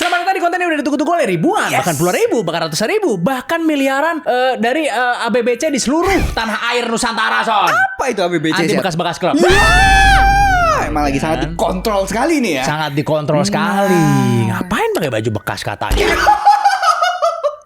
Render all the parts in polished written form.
Selamat datang di konten yang udah ditunggu-tunggu oleh ribuan, bahkan puluhan ribu, bahkan ratusan ribu, bahkan miliaran dari ABBC di seluruh tanah air Nusantara, Son. Apa itu ABBC? Anti bekas-bekas klub. Emang lagi sangat dikontrol sekali nih ya. Sangat dikontrol sekali. Ngapain pakai baju bekas katanya?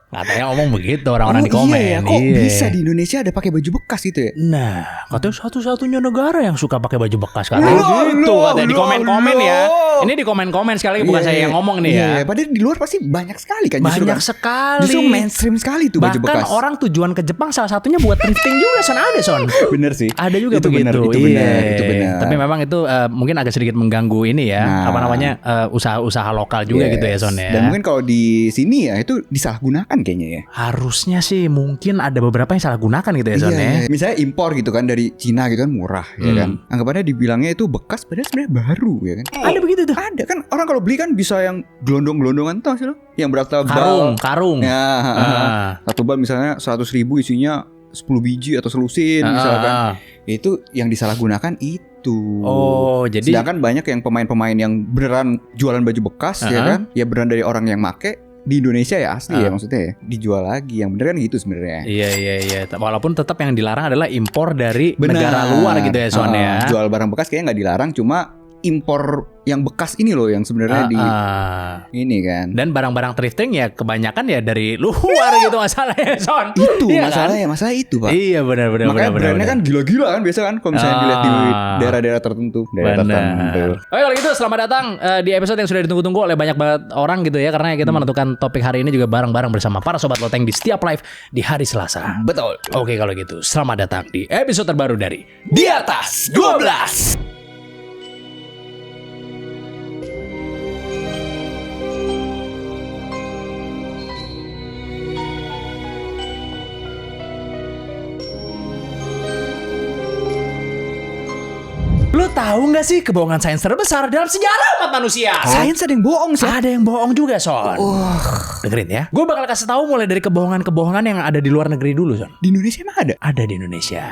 Katanya ngomong begitu orang-orang di komen. Iya ya, kok bisa di Indonesia ada pakai baju bekas gitu ya? Nah, katanya satu-satunya negara yang suka pakai baju bekas katanya gitu. Katanya di komen-komen ya. Ini di komen-komen sekali bukan saya yang ngomong nih ya. Padahal di luar pasti banyak sekali kan. Banyak sekali. Justru mainstream sekali tuh baju bekas. Bahkan orang tujuan ke Jepang salah satunya buat thrifting juga, Son. Ada, Son. Bener sih. Ada juga itu begitu. Itu benar. Tapi memang itu mungkin agak sedikit mengganggu ini ya. Apa namanya usaha-usaha lokal juga gitu ya, Son ya. Dan mungkin kalau di sini ya itu disalahgunakan kayaknya ya. Harusnya sih mungkin ada beberapa yang salah gunakan gitu ya, Son ya. Misalnya impor gitu kan dari Cina gitu kan murah ya kan. Anggapannya dibilangnya itu bekas padahal sebenarnya baru ya kan. Ada begitu tuh. Ada kan orang kalau beli kan bisa yang gelondong-gelondongan tuh sih lo. Yang berapa karung. Ya, satu bal misalnya 100.000 isinya 10 biji atau selusin misalkan. Itu yang disalahgunakan itu. Oh, jadi sedangkan banyak yang pemain-pemain yang beneran jualan baju bekas ya kan. Ya beneran dari orang yang make di Indonesia ya asli ya maksudnya ya dijual lagi yang bener kan gitu sebenarnya. Iya. Walaupun tetap yang dilarang adalah impor dari negara luar gitu ya, Son ya. Jual barang bekas kayaknya nggak dilarang, cuma impor yang bekas ini loh yang sebenarnya ini kan. Dan barang-barang thrifting ya kebanyakan ya dari luar gitu masalahnya, Son. Itu iya masalahnya, kan? Masalah itu Pak. Iya benar. Makanya brandnya kan gila-gila kan biasa kan kalau misalnya dilihat di daerah-daerah tertentu. Oke kalau gitu selamat datang di episode yang sudah ditunggu-tunggu oleh banyak banget orang gitu ya. Karena kita menentukan topik hari ini juga bareng-bareng bersama para Sobat Loteng di setiap live di hari Selasa. Betul. Oke kalau gitu selamat datang di episode terbaru dari Di Atas 12. Lu tahu nggak sih kebohongan sains terbesar dalam sejarah umat manusia? Sains ada yang bohong sih. Ada yang bohong juga, Son. Dengerin ya. Gue bakal kasih tahu mulai dari kebohongan-kebohongan yang ada di luar negeri dulu, Son. Di Indonesia emang ada? Ada di Indonesia.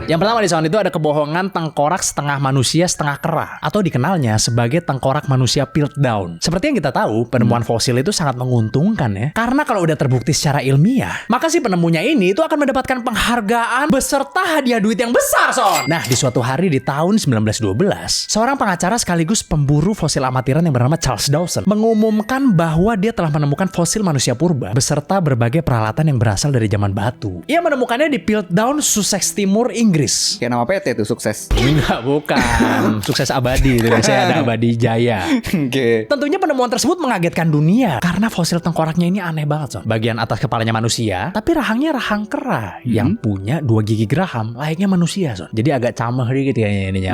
Yang pertama di Son itu ada kebohongan tengkorak setengah manusia setengah kera, atau dikenalnya sebagai tengkorak manusia Piltdown. Seperti yang kita tahu, penemuan fosil itu sangat menguntungkan ya. Karena kalau udah terbukti secara ilmiah, maka si penemunya ini itu akan mendapatkan penghargaan beserta hadiah duit yang besar, Son. Nah, di suatu hari di tahun 1912, seorang pengacara sekaligus pemburu fosil amatiran yang bernama Charles Dawson mengumumkan bahwa dia telah menemukan fosil manusia purba beserta berbagai peralatan yang berasal dari zaman batu. Ia menemukannya di Piltdown, Sussex Timur, Inggris. Kayak nama PT tuh, sukses. Enggak, bukan. Sukses abadi itu biasanya ada abadi jaya. Oke. Tentunya penemuan tersebut mengagetkan dunia karena fosil tengkoraknya ini aneh banget, Son. Bagian atas kepalanya manusia, tapi rahangnya rahang kera yang punya 2 gigi geraham layaknya manusia, Son. Jadi agak camah dikit kayaknya ininya.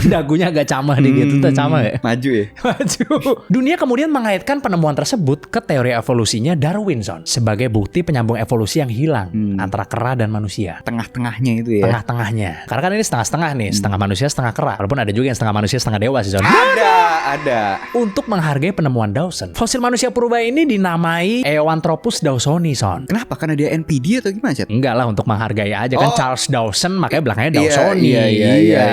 Dagunya agak camah dikit. Itu camah ya? Maju ya? Maju. Dunia kemudian mengaitkan penemuan tersebut ke teori evolusinya Darwin, Son, sebagai bukti penyambung evolusi yang hilang antara kera dan manusia. Tengah-tengahnya itu ya? Tengah-tengahnya. Karena kan ini setengah-setengah nih, setengah manusia, setengah kera. Walaupun ada juga yang setengah manusia, setengah dewa sih, Son. Ada. Untuk menghargai penemuan Dawson, fosil manusia purba ini dinamai Eoanthropus dawsoni, Son. Kenapa? Karena dia NPD atau gimana, Chat? Enggak lah, untuk menghargai aja kan Charles Dawson, makanya belakangnya Dawsoni. Iya.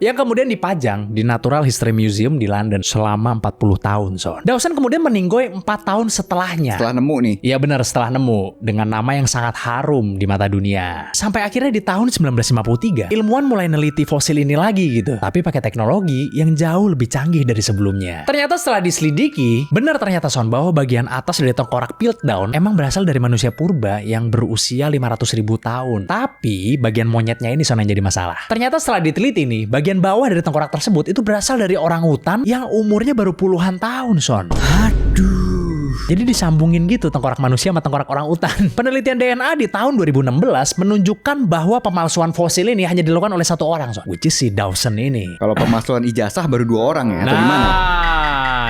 Yang kemudian dipajang di Natural History Museum di London selama 40 tahun, Son. Dawson kemudian meninggoy 4 tahun setelahnya. Setelah nemu nih? Iya benar, setelah nemu. Dengan nama yang sangat harum di mata dunia. Sampai akhirnya di tahun 1953, ilmuwan mulai neliti fosil ini lagi gitu. Tapi pakai teknologi yang jauh lebih canggih dari sebelumnya. Ternyata setelah diselidiki, benar ternyata, Son, bahwa bagian atas dari tengkorak Piltdown emang berasal dari manusia purba yang berusia 500.000 tahun. Tapi bagian monyetnya ini, Son, yang jadi masalah. Ternyata setelah diteliti nih, bagian bawah dari tengkorak tersebut itu berasal dari orangutan yang umurnya baru puluhan tahun, Son. Aduh. Jadi disambungin gitu tengkorak manusia sama tengkorak orangutan. Penelitian DNA di tahun 2016 menunjukkan bahwa pemalsuan fosil ini hanya dilakukan oleh 1 orang, Son, which is si Dawson ini. Kalau pemalsuan ijazah baru 2 orang ya? Atau gimana?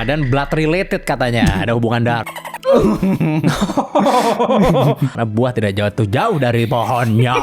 Dan blood related katanya, ada hubungan darah. Karena buah tidak jatuh jauh dari pohonnya.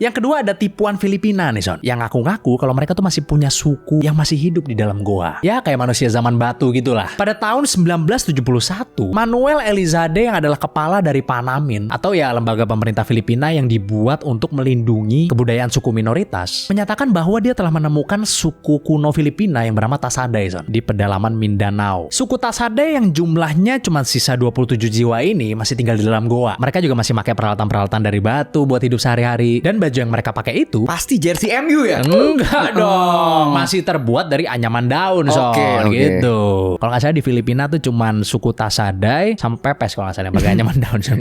Yang kedua ada tipuan Filipina nih Son, yang ngaku-ngaku kalau mereka tuh masih punya suku yang masih hidup di dalam goa. Ya kayak manusia zaman batu gitulah. Pada tahun 1971, Manuel Elizalde yang adalah kepala dari Panamin atau ya lembaga pemerintah Filipina yang dibuat untuk melindungi kebudayaan suku minoritas, menyatakan bahwa dia telah menemukan suku kuno Filipina yang bernama Tasaday Son, di pedalaman Mindanao. Suku Tasaday yang jumlahnya cuma sisa 27 jiwa ini masih tinggal di dalam goa. Mereka juga masih pakai peralatan-peralatan dari batu buat hidup sehari-hari, dan baju yang mereka pakai itu pasti jersey MU ya? Enggak dong, masih terbuat dari anyaman daun Son, gitu. Kalau nggak salah di Filipina tuh cuman suku Tasaday sama Pepes kalau nggak salah yang pakai anyaman daun Son.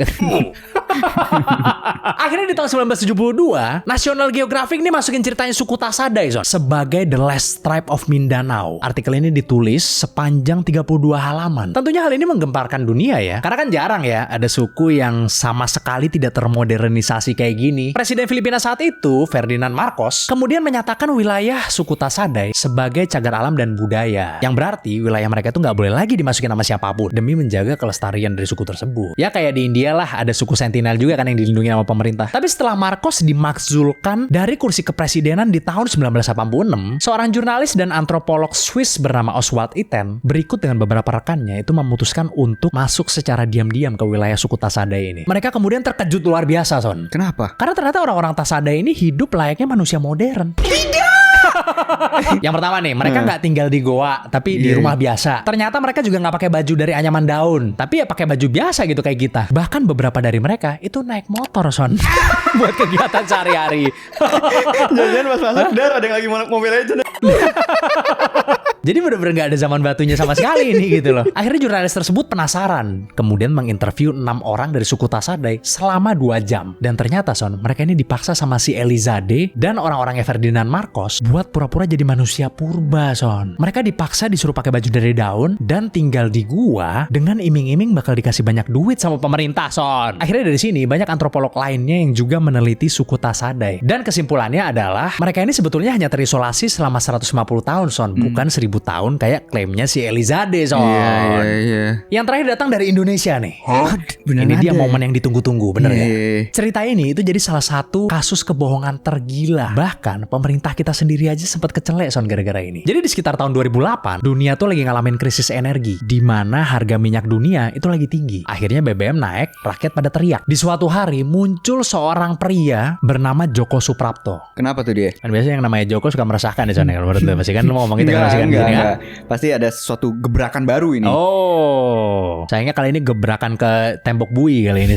Akhirnya di tahun 1972, National Geographic ini masukin ceritanya suku Tasaday Son sebagai The Last Tribe of Mindanao. Artikel ini ditulis sepanjang 32 halaman. Tentunya hal ini menggemparkan dunia ya, karena kan jarang ya ada suku yang sama sekali tidak termodernisasi kayak gini. Presiden Filipina saat itu, Ferdinand Marcos, kemudian menyatakan wilayah suku Tasaday sebagai cagar alam dan budaya, yang berarti wilayah mereka itu nggak boleh lagi dimasukin sama siapapun demi menjaga kelestarian dari suku tersebut. Ya kayak di India lah ada suku Sentinel juga kan yang dilindungi sama pemerintah. Tapi setelah Marcos dimakzulkan dari kursi kepresidenan di tahun 1986, seorang jurnalis dan antropolog Swiss bernama Oswald Itten berikut dengan beberapa rekannya itu memutuskan untuk masuk secara diam-diam ke wilayah suku Tasaday ini. Mereka kemudian terkejut luar biasa Son. Kenapa? Karena ternyata orang-orang Tasaday ini hidup layaknya manusia modern. Yang pertama nih, mereka nggak tinggal di goa, tapi di rumah biasa. Ternyata mereka juga nggak pakai baju dari anyaman daun, tapi ya pakai baju biasa gitu kayak kita. Bahkan beberapa dari mereka itu naik motor Son buat kegiatan sehari-hari. Jangan pas masuk dar ada yang lagi Mobile Legends. Jadi bener-bener gak ada zaman batunya sama sekali ini gitu loh. Akhirnya jurnalis tersebut penasaran, kemudian menginterview 6 orang dari suku Tasaday selama 2 jam. Dan ternyata Son, mereka ini dipaksa sama si Elizalde dan orang-orangnya Ferdinand Marcos buat pura-pura jadi manusia purba Son. Mereka dipaksa disuruh pakai baju dari daun dan tinggal di gua dengan iming-iming bakal dikasih banyak duit sama pemerintah Son. Akhirnya dari sini banyak antropolog lainnya yang juga meneliti suku Tasaday. Dan kesimpulannya adalah mereka ini sebetulnya hanya terisolasi selama 150 tahun Son, bukan 1000 tahun kayak klaimnya si Elizalde Son. Iya. Yang terakhir datang dari Indonesia nih. Bener Ini dia ada. momen yang ditunggu-tunggu, bener ya? Iya. Cerita ini itu jadi salah satu kasus kebohongan tergila. Bahkan pemerintah kita sendiri aja sempat kecelek Son gara-gara ini. Jadi di sekitar tahun 2008, dunia tuh lagi ngalamin krisis energi, di mana harga minyak dunia itu lagi tinggi. Akhirnya BBM naik, rakyat pada teriak. Di suatu hari muncul seorang pria bernama Joko Suprapto. Kenapa tuh dia? Kan biasanya yang namanya Joko suka meresahkan ya Son, kalau menurut lu pasti kan lu mau ngomong itu kan pasti kan gini kan. Pasti ada sesuatu gebrakan baru ini. Oh, sayangnya kali ini gebrakan ke tembok bui kali ini.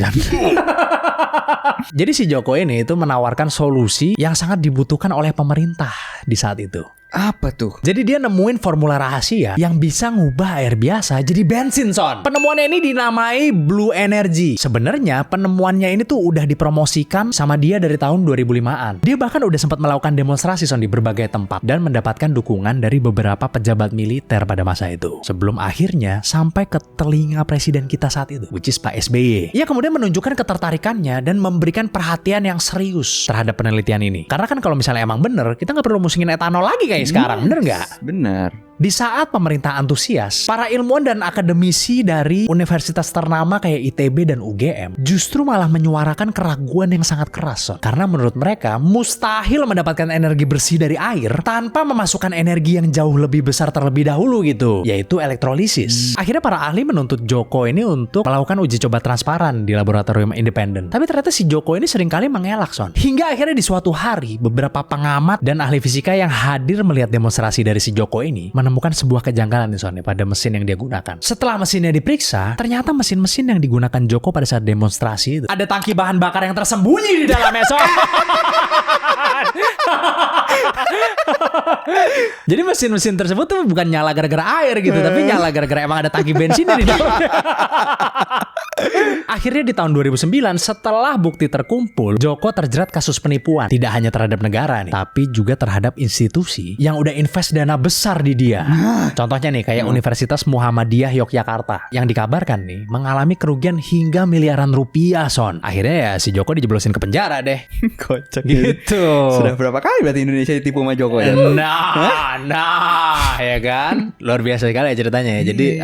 Jadi si Joko ini itu menawarkan solusi yang sangat dibutuhkan oleh pemerintah di saat itu. Apa tuh? Jadi dia nemuin formula rahasia yang bisa ngubah air biasa jadi bensin Son. Penemuannya ini dinamai Blue Energy. Sebenarnya penemuannya ini tuh udah dipromosikan sama dia dari tahun 2005-an. Dia bahkan udah sempat melakukan demonstrasi Son di berbagai tempat dan mendapatkan dukungan dari beberapa pejabat militer pada masa itu. Sebelum akhirnya sampai ke telinga presiden kita saat itu, which is Pak SBY. Ia kemudian menunjukkan ketertarikannya dan memberikan perhatian yang serius terhadap penelitian ini. Karena kan kalau misalnya emang bener, kita nggak perlu musingin etanol lagi kayak sekarang, bener nggak? Bener. Di saat pemerintah antusias, para ilmuwan dan akademisi dari universitas ternama kayak ITB dan UGM justru malah menyuarakan keraguan yang sangat keras Son. Karena menurut mereka mustahil mendapatkan energi bersih dari air tanpa memasukkan energi yang jauh lebih besar terlebih dahulu gitu, yaitu elektrolisis. Akhirnya para ahli menuntut Joko ini untuk melakukan uji coba transparan di laboratorium independen. Tapi ternyata si Joko ini seringkali mengelak Son. Hingga akhirnya di suatu hari beberapa pengamat dan ahli fisika yang hadir melihat demonstrasi dari si Joko ini menemukan sebuah kejanggalan nih Son pada mesin yang dia gunakan. Setelah mesinnya diperiksa, ternyata mesin-mesin yang digunakan Joko pada saat demonstrasi itu ada tangki bahan bakar yang tersembunyi di dalamnya Son. Jadi mesin-mesin tersebut tuh bukan nyala gara-gara air gitu, tapi nyala gara-gara emang ada tangki bensin di dalamnya. Akhirnya di tahun 2009 setelah bukti terkumpul, Joko terjerat kasus penipuan. Tidak hanya terhadap negara nih, tapi juga terhadap institusi yang udah invest dana besar di dia. Contohnya nih kayak Universitas Muhammadiyah Yogyakarta yang dikabarkan nih mengalami kerugian hingga miliaran rupiah Son. Akhirnya ya si Joko dijeblosin ke penjara deh. Kocak Gitu. Sudah berapa kali berarti Indonesia ditipu sama Joko ya? Nah, ya kan? Luar biasa sekali ya ceritanya ya. Jadi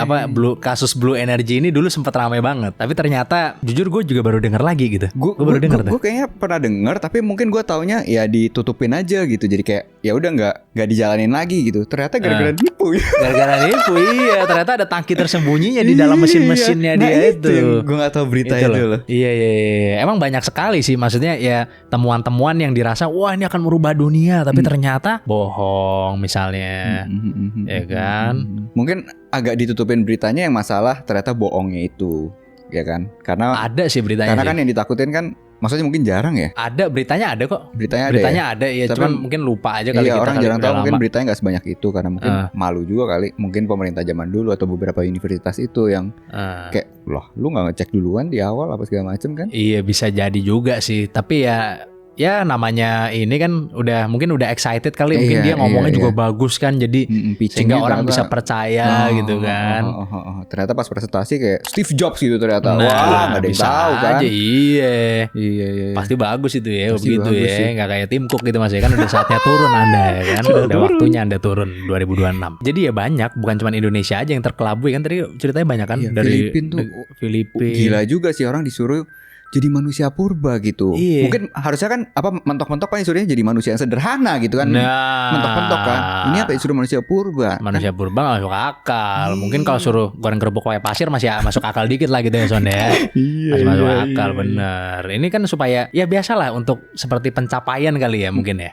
kasus Blue Energy ini dulu sempat ramai banget. Tapi ternyata jujur gue juga baru denger lagi gitu. Gue baru denger tuh. Gue kayaknya pernah denger, tapi mungkin gue taunya ya ditutupin aja gitu. Jadi kayak ya udah nggak dijalanin lagi gitu. Ternyata gara-gara nipu. Gara-gara nipu, iya. Ternyata ada tangki tersembunyinya di dalam mesin-mesinnya dia itu. Gue nggak tahu berita itu loh. Iya. Emang banyak sekali sih, maksudnya ya temuan-temuan yang dirasa wah ini akan merubah dunia, tapi ternyata bohong misalnya, ya kan? Mungkin agak ditutupin beritanya yang masalah ternyata bohongnya itu, ya kan? Karena ada sih beritanya. Karena sih. kan yang ditakutin kan, maksudnya mungkin jarang ya. Ada beritanya ada kok. Beritanya ada ya. Cuman mungkin lupa aja kali iya, kita. Orang kali jarang tahu, mungkin lama. beritanya nggak sebanyak itu karena mungkin malu juga kali. Mungkin pemerintah zaman dulu atau beberapa universitas itu yang kayak loh, lu nggak ngecek duluan di awal apa segala macam kan? Iya bisa jadi juga sih. Tapi ya namanya ini kan mungkin udah excited kali, mungkin dia ngomongnya juga bagus kan, jadi sehingga orang bisa percaya gitu kan. Ternyata pas presentasi kayak Steve Jobs gitu ternyata. Wah, nggak ada yang tahu kan? Iya. Pasti bagus itu ya, pasti begitu ya. Nggak kayak Tim Cook gitu Mas ya, kan udah saatnya turun Anda ya kan. Udah waktunya Anda turun 2026. Jadi ya banyak, bukan cuma Indonesia aja yang terkelabui kan, tadi ceritanya banyak kan dari Filipina. Gila juga sih orang disuruh jadi manusia purba gitu. Iya. Mungkin harusnya kan mentok-mentok kan disuruhnya jadi manusia yang sederhana gitu kan. Mentok-mentok kan. Ini apa disuruh manusia purba? Manusia purba gak masuk akal. Mungkin kalau suruh goreng kerupuk pakai pasir masih masuk akal dikit lah gitu ya Son ya. Masih masuk akal bener. Ini kan supaya ya biasalah untuk seperti pencapaian kali ya mungkin ya.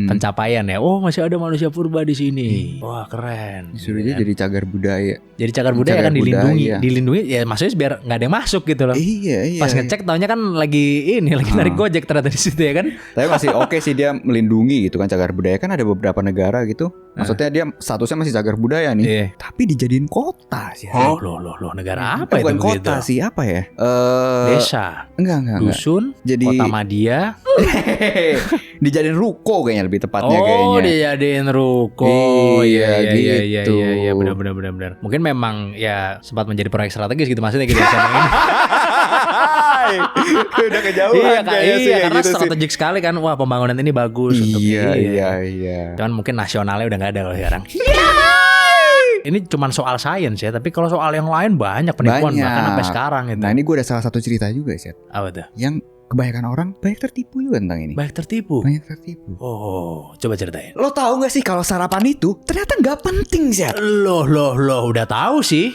Pencapaian ya. Oh masih ada manusia purba di sini. Wah keren. Disuruh dia jadi cagar budaya. Jadi cagar budaya kan dilindungi ya, maksudnya biar nggak ada yang masuk gitu loh. Iya. Pas ngecek taunya kan lagi narik Gojek ternyata di situ ya kan. Tapi masih oke sih dia melindungi gitu kan, cagar budaya kan ada beberapa negara gitu. Maksudnya dia statusnya masih cagar budaya nih. Tapi dijadiin kota sih. Oh loh negara apa itu bukan begitu? Kota sih apa ya? Desa. Enggak. Dusun. Jadi kota Madia. Dijadiin ruko kayaknya lebih tepatnya kayaknya. Oh dijadiin ruko. Iya gitu. Iya benar. Mungkin memang ya sempat menjadi proyek strategis gitu maksudnya gitu ini. Udah kejauhan iya, karena gitu strategik sekali kan. Wah pembangunan ini bagus untuk iya. Cuman mungkin nasionalnya udah nggak ada kalau sekarang. Ini cuma soal sains ya, tapi kalau soal yang lain banyak penipuan bahkan sampai sekarang itu. Nah ini gue ada salah satu cerita juga sih. Apa tuh? Yang kebanyakan orang banyak tertipu juga tentang ini. Banyak tertipu. Oh, coba ceritain. Lo tahu nggak sih kalau sarapan itu ternyata nggak penting sih? Loh, udah tahu sih.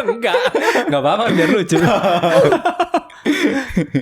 Enggak apa-apa biar lucu.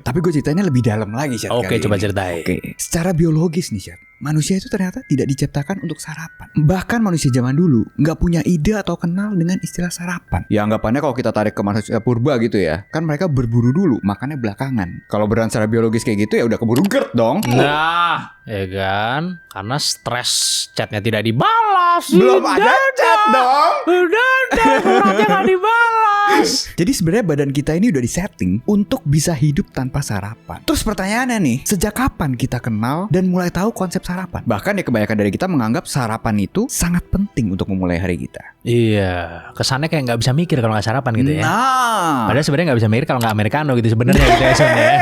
Tapi gue ceritanya lebih dalam lagi Syat. Oke, coba ceritain. Oke, secara biologis nih Syat, manusia itu ternyata tidak diciptakan untuk sarapan. Bahkan manusia zaman dulu nggak punya ide atau kenal dengan istilah sarapan. Ya anggapannya kalau kita tarik ke manusia purba gitu ya, kan mereka berburu dulu, makannya belakangan. Kalau beneran secara biologis kayak gitu ya udah keburu GERD dong. Nah, ya kan? Karena stres chatnya tidak dibalas. Belum ada chat dong. Udah ada, suratnya nggak dibalas. Jadi sebenarnya badan kita ini udah disetting untuk bisa hidup tanpa sarapan. Terus pertanyaannya nih, sejak kapan kita kenal dan mulai tahu konsep sarapan? Bahkan ya kebanyakan dari kita menganggap sarapan itu sangat penting untuk memulai hari kita. Iya, kesannya kayak nggak bisa mikir kalau nggak sarapan gitu ya. Nah, padahal sebenarnya nggak bisa mikir kalau nggak americano gitu sebenarnya gitu ya Son ya.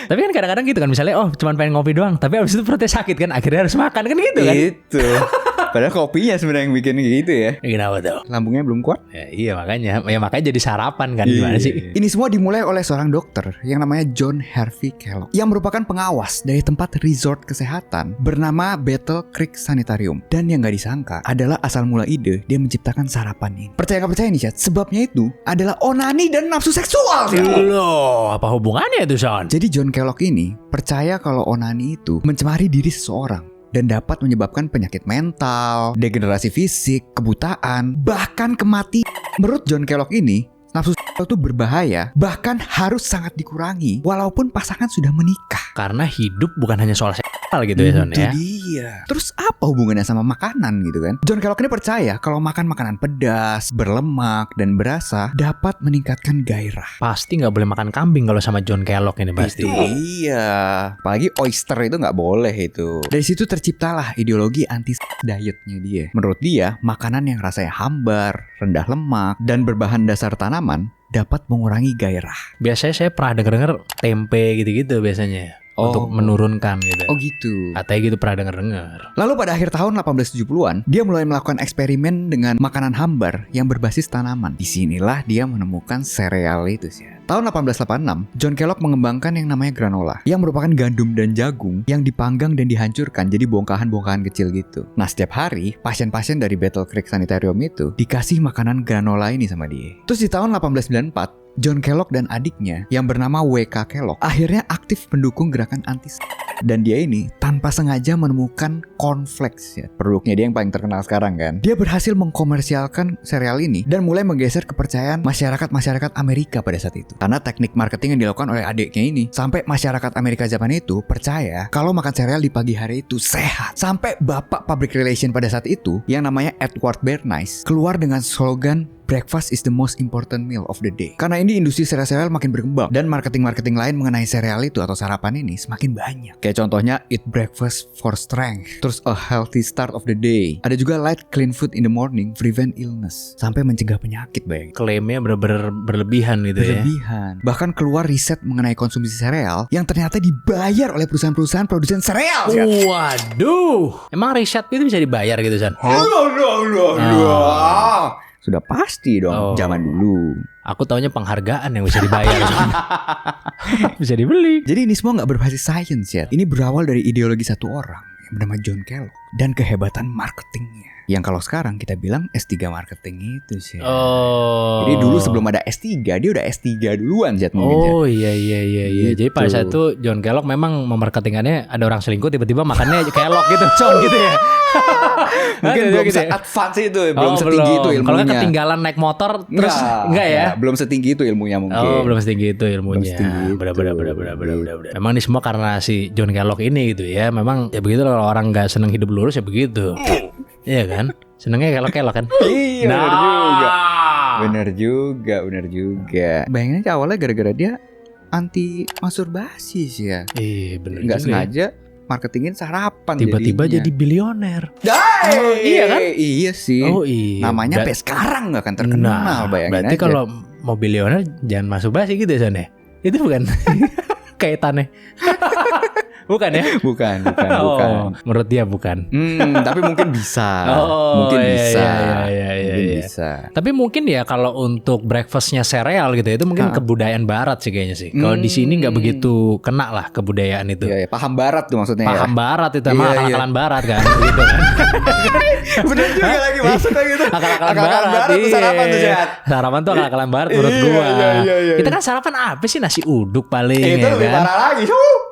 Tapi kan kadang-kadang gitu kan, misalnya cuma pengen ngopi doang, tapi abis itu perutnya sakit kan, akhirnya harus makan kan gitu kan. Itu. Padahal kopinya sebenarnya yang bikin gitu ya. Kenapa tuh? Lambungnya belum kuat. Ya, iya makanya jadi sarapan kan, gimana sih? Ini semua dimulai oleh seorang dokter yang namanya John Harvey Kellogg, yang merupakan pengawas dari tempat resort kesehatan bernama Battle Creek Sanitarium. Dan yang gak disangka adalah asal mula ide dia menciptakan sarapan ini. Percaya gak percaya nih Chat, sebabnya itu adalah onani dan nafsu seksual. Loh, apa hubungannya itu Son? Jadi John Kellogg ini percaya kalau onani itu mencemari diri seseorang dan dapat menyebabkan penyakit mental, degenerasi fisik, kebutaan, bahkan kematian. Menurut John Kellogg ini, nafsu itu berbahaya, bahkan harus sangat dikurangi walaupun pasangan sudah menikah. Karena hidup bukan hanya soal seksual gitu ya Son ya. Itu dia. Terus apa hubungannya sama makanan gitu kan? John Kellogg ini percaya kalau makan makanan pedas, berlemak, dan berasa dapat meningkatkan gairah. Pasti nggak boleh makan kambing kalau sama John Kellogg ini pasti. Iya. Apalagi oyster itu nggak boleh itu. Dari situ terciptalah ideologi anti dietnya dia. Menurut dia, makanan yang rasanya hambar, rendah lemak, dan berbahan dasar tanaman dapat mengurangi gairah. Biasanya saya pernah denger tempe gitu-gitu biasanya. untuk menurunkan gitu. Oh gitu. Katanya gitu, pernah denger. Lalu pada akhir tahun 1870-an, dia mulai melakukan eksperimen dengan makanan hambar yang berbasis tanaman. Disinilah dia menemukan sereal itu sih. Tahun 1886, John Kellogg mengembangkan yang namanya granola, yang merupakan gandum dan jagung yang dipanggang dan dihancurkan jadi bongkahan-bongkahan kecil gitu. Nah, setiap hari, pasien-pasien dari Battle Creek Sanitarium itu dikasih makanan granola ini sama dia. Terus di tahun 1894, John Kellogg dan adiknya yang bernama W.K. Kellogg akhirnya aktif mendukung gerakan anti dan dia ini tanpa sengaja menemukan cornflakes ya. Produknya dia yang paling terkenal sekarang kan. Dia berhasil mengkomersialkan sereal ini dan mulai menggeser kepercayaan masyarakat Amerika pada saat itu. Karena teknik marketing yang dilakukan oleh adiknya ini sampai masyarakat Amerika zaman itu percaya kalau makan sereal di pagi hari itu sehat. Sampai bapak public relation pada saat itu yang namanya Edward Bernays keluar dengan slogan breakfast is the most important meal of the day. Karena ini industri sereal makin berkembang dan marketing lain mengenai sereal itu atau sarapan ini semakin banyak. Kayak contohnya eat breakfast for strength, terus a healthy start of the day. Ada juga light clean food in the morning, prevent illness, sampai mencegah penyakit, bayangin. Klaimnya bener-bener berlebihan gitu ya. Berlebihan. Bahkan keluar riset mengenai konsumsi sereal yang ternyata dibayar oleh perusahaan-perusahaan produsen sereal. Waduh. Emang riset itu bisa dibayar gitu, San? Sudah pasti dong, zaman dulu. Aku taunya penghargaan yang bisa dibayar. Bisa dibeli. Jadi ini semua nggak berbasis sains ya. Ini berawal dari ideologi satu orang yang bernama John Kellogg dan kehebatan marketingnya. Yang kalau sekarang kita bilang S3 marketing itu sih. Oh. Jadi dulu sebelum ada S3 dia udah S3 duluan Zat mungkin. Oh iya. Jadi pada saat itu John Kellogg memang memarketingannya ada orang selingkuh tiba-tiba makannya Kellogg gitu, gitu ya. Mungkin belum gitu se-advance itu ya, belum setinggi itu ilmunya. Kalau ketinggalan naik motor terus enggak ya? Belum setinggi itu ilmunya mungkin. Oh, belum setinggi itu ilmunya. Benar. Memang ini semua karena si John Kellogg ini gitu ya. Memang ya begitu kalau orang enggak seneng hidup lurus ya begitu. Iya kan? Senengnya Kellogg kan? Iya, benar juga. Bayangin aja awalnya gara-gara dia anti masturbasi sih ya. Iya, benar. Enggak sengaja marketingin sarapan tiba-tiba jadi bilioner. Iya kan? Iya sih. Oh iya. Namanya sampai sekarang nggak akan terkenal, bayangin berarti aja. kalau mau bilioner jangan masturbasi gitu ya, Son ya? Itu bukan kaitannya. Bukan ya? Bukan. Menurut dia bukan. Tapi mungkin bisa. Mungkin bisa. Bisa. Tapi mungkin ya kalau untuk breakfastnya sereal gitu ya, itu mungkin kebudayaan Barat sih kayaknya sih. Kalau di sini nggak begitu kena lah kebudayaan itu. Iya, paham Barat tuh maksudnya. Paham Barat itu emang akal-akalan Barat kan, gitu kan. Bener juga lagi masuk kayak gitu. Akal-akalan Barat tuh sarapan tuh sehat. Sarapan tuh akal-akalan Barat menurut gua. Iya. Kita kan sarapan apa sih, nasi uduk paling itu ya lebih kan. parah lagi.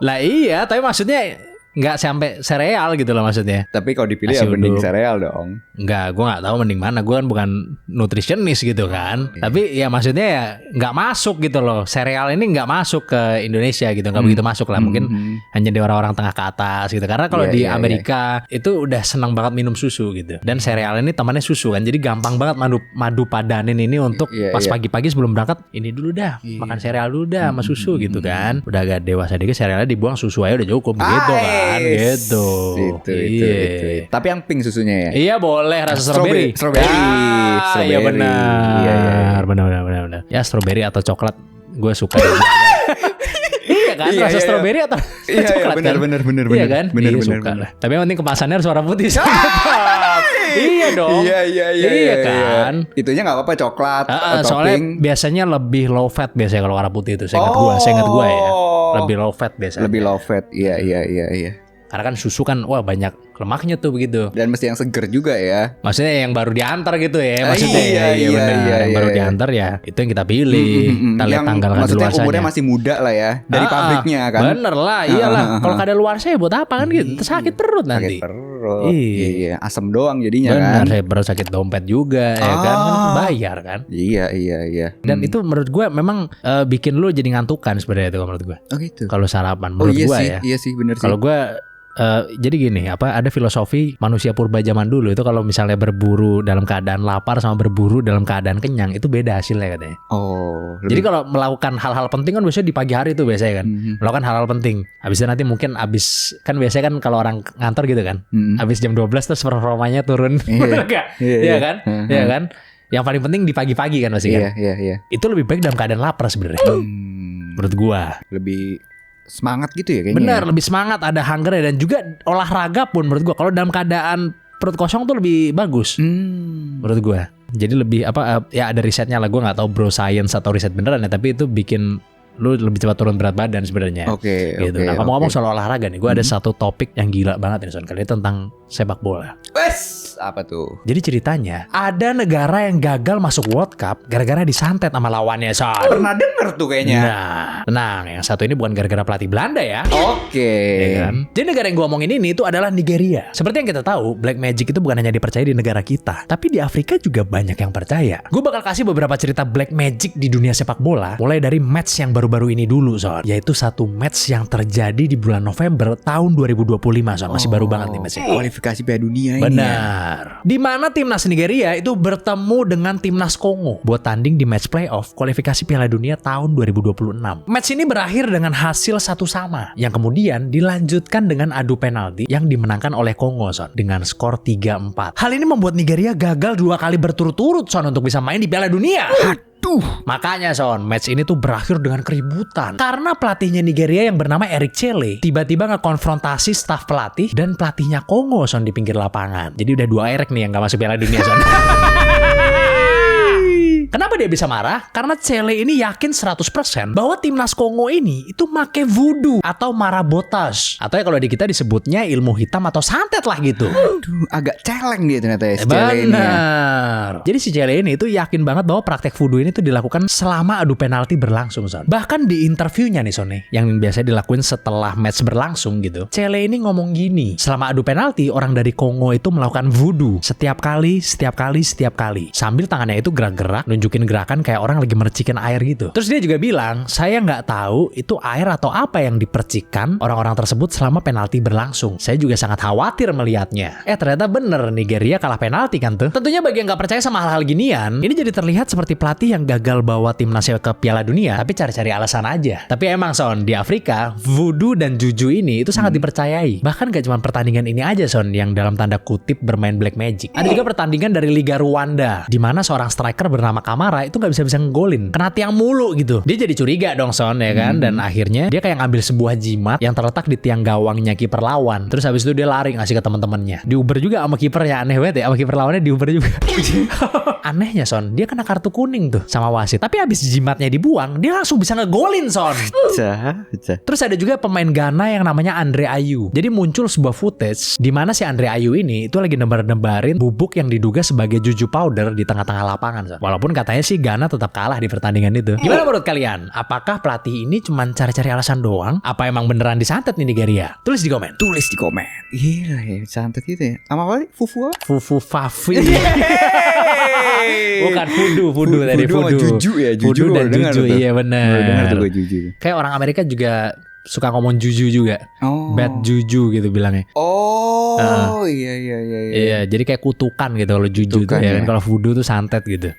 Lah iya, tapi maksudnya nggak sampai sereal gitu loh maksudnya. Tapi kalau dipilih ya mending sereal dong. Enggak, gue nggak tahu mending mana. Gue kan bukan nutritionist gitu kan. Tapi ya maksudnya ya nggak masuk gitu loh. Sereal ini nggak masuk ke Indonesia gitu, nggak begitu masuk lah. Mungkin hanya di orang-orang tengah ke atas gitu. Karena kalau di Amerika itu udah senang banget minum susu gitu. Dan sereal ini temannya susu kan. Jadi gampang banget madu padanin ini untuk pas pagi-pagi sebelum berangkat. Ini dulu dah, makan sereal dulu dah sama susu gitu kan. Udah agak dewasa dikit serealnya dibuang, susu aja udah cukup gitu kan. Gitu. Itu. Tapi yang pink susunya ya. Iya boleh rasa strawberry. Iya benar. Benar. Ya strawberry atau coklat gue suka. Iya kan? Rasa strawberry atau coklat kan? Benar. Iya kan? Benar. Suka lah. Tapi yang penting kemasannya harus warna putih. Iya dong. Iya kan? Itunya nggak apa-apa coklat atau soalnya pink. biasanya lebih low fat biasanya kalau warna putih itu. Saya ingat gua ya. Lebih low fat biasanya. Lebih low fat. Iya. Karena kan susu kan wah banyak lemaknya tuh begitu. Dan mesti yang seger juga ya. Maksudnya yang baru diantar gitu ya. Maksudnya iya, benar. Yang baru diantar ya itu yang kita pilih. Kita lihat tanggal kadaluarsanya. Umurnya masih muda lah ya. Dari pabriknya kan. Bener lah, iyalah. Kalau kadaluarsanya buat apa kan gitu. Sakit perut nanti. Sakit perut. Iya. Asam doang jadinya bener, kan. Bener, saya baru sakit dompet juga ya kan. Bayar kan. Iya. Dan itu menurut gue memang bikin lu jadi ngantukan sebenarnya itu menurut gue. Oh gitu. Kalau sarapan menurut gue ya. Iya sih bener sih. Kalau gue jadi gini, ada filosofi manusia purba zaman dulu itu kalau misalnya berburu dalam keadaan lapar sama berburu dalam keadaan kenyang itu beda hasilnya katanya. Jadi kalau melakukan hal-hal penting kan biasanya di pagi hari itu biasanya kan. Melakukan hal-hal penting. Habis itu nanti mungkin kan biasanya kan kalau orang ngantor gitu kan. Habis jam 12 terus performanya turun. Iya kan? Iya kan? Yang paling penting di pagi-pagi kan pasti kan. Iya. Itu lebih baik dalam keadaan lapar sebenarnya. Menurut gua. Lebih semangat gitu ya kayaknya. Bener, ya? lebih semangat, ada hunger dan juga olahraga pun menurut gue kalau dalam keadaan perut kosong tuh lebih bagus menurut gue. Jadi lebih ya ada risetnya lah, gue nggak tahu bro science atau riset beneran ya, tapi itu bikin lu lebih cepat turun berat badan sebenarnya. Oke. Gitu. Nah ngomong-ngomong soal olahraga nih, gue ada satu topik yang gila banget nih Son, kali ini tentang sepak bola. Wes, apa tuh? Jadi ceritanya ada negara yang gagal masuk World Cup gara-gara disantet sama lawannya Son. Pernah denger tuh kayaknya. Nah, tenang, yang satu ini bukan gara-gara pelatih Belanda ya. Oke. Ya kan? Jadi negara yang gue omongin ini itu adalah Nigeria. Seperti yang kita tahu, Black Magic itu bukan hanya dipercaya di negara kita, tapi di Afrika juga banyak yang percaya. Gue bakal kasih beberapa cerita Black Magic di dunia sepak bola, mulai dari match yang baru-baru ini dulu, Son. Yaitu satu match yang terjadi di bulan November tahun 2025, Son. Masih baru banget nih matchnya. Kualifikasi Piala Dunia ini. Benar. Di mana timnas Nigeria itu bertemu dengan timnas Kongo buat tanding di match playoff kualifikasi Piala Dunia tahun 2026. Match ini berakhir dengan hasil 1-1 yang kemudian dilanjutkan dengan adu penalti yang dimenangkan oleh Kongo, Son, dengan skor 3-4. Hal ini membuat Nigeria gagal 2 kali berturut-turut, Son, untuk bisa main di Piala Dunia. Makanya Son, match ini tuh berakhir dengan keributan karena pelatihnya Nigeria yang bernama Eric Chelle tiba-tiba ngekonfrontasi staf pelatih dan pelatihnya Kongo, Son, di pinggir lapangan. Jadi udah 2 Eric nih yang gak masuk Piala Dunia, Son. Kenapa dia bisa marah? Karena Chelle ini yakin 100% bahwa timnas Kongo ini itu make voodoo atau marabotas, atau ya kalau di kita disebutnya ilmu hitam atau santet lah gitu. Aduh, agak celeng dia ternyata ya si Chelle ini. Benar. Jadi si Chelle ini itu yakin banget bahwa praktek voodoo ini tuh dilakukan selama adu penalti berlangsung, Son. Bahkan di interviewnya nih, Son, nih, yang biasa dilakuin setelah match berlangsung gitu, Chelle ini ngomong gini, selama adu penalti orang dari Kongo itu melakukan voodoo setiap kali, sambil tangannya itu gerak-gerak, nunjukin gerakan kayak orang lagi mercikin air gitu. Terus dia juga bilang, saya nggak tahu itu air atau apa yang dipercikan orang-orang tersebut selama penalti berlangsung. Saya juga sangat khawatir melihatnya. Ternyata bener, Nigeria kalah penalti kan tuh. Tentunya bagi yang nggak percaya sama hal-hal ginian, ini jadi terlihat seperti pelatih yang gagal bawa timnasnya ke Piala Dunia, tapi cari-cari alasan aja. Tapi emang Son, di Afrika, voodoo dan juju ini itu sangat dipercayai. Bahkan gak cuma pertandingan ini aja, Son, yang dalam tanda kutip bermain Black Magic. Ada juga pertandingan dari Liga Rwanda, di mana seorang striker bernama Kamara itu gak bisa ngegolin, kena tiang mulu gitu. Dia jadi curiga dong, Son, ya kan? Dan akhirnya dia kayak ngambil sebuah jimat yang terletak di tiang gawangnya kiper lawan. Terus habis itu dia lari ngasih ke teman-temannya. Diuber juga sama kipernya, aneh banget ya, sama kiper lawannya diuber juga. Anehnya, Son, dia kena kartu kuning tuh sama wasit. Tapi habis jimatnya dibuang, dia langsung bisa ngegolin, Son. Terus ada juga pemain Ghana yang namanya Andre Ayew. Jadi muncul sebuah footage di mana si Andre Ayew ini itu lagi nebar-nebarin bubuk yang diduga sebagai juju powder di tengah-tengah lapangan, Son. Walaupun katanya sih Ghana tetap kalah di pertandingan itu. Gimana menurut kalian? Apakah pelatih ini cuma cari-cari alasan doang? Apa emang beneran disantet nih Nigeria? Tulis di komen. Gila ya, santet gitu ya. Sama apa sih? Fufu apa? Fufu Fafi. Bukan voodoo tadi Voodoo sama juju ya, juju Voodoo dan dengar juju, tuh. iya benar. Dengar tuh gue juju. Kayak orang Amerika juga suka ngomong juju juga. Bad juju gitu bilangnya. Iya. Iya, jadi kayak kutukan gitu kalau juju tuh ya kan. Kalau voodoo tuh santet gitu.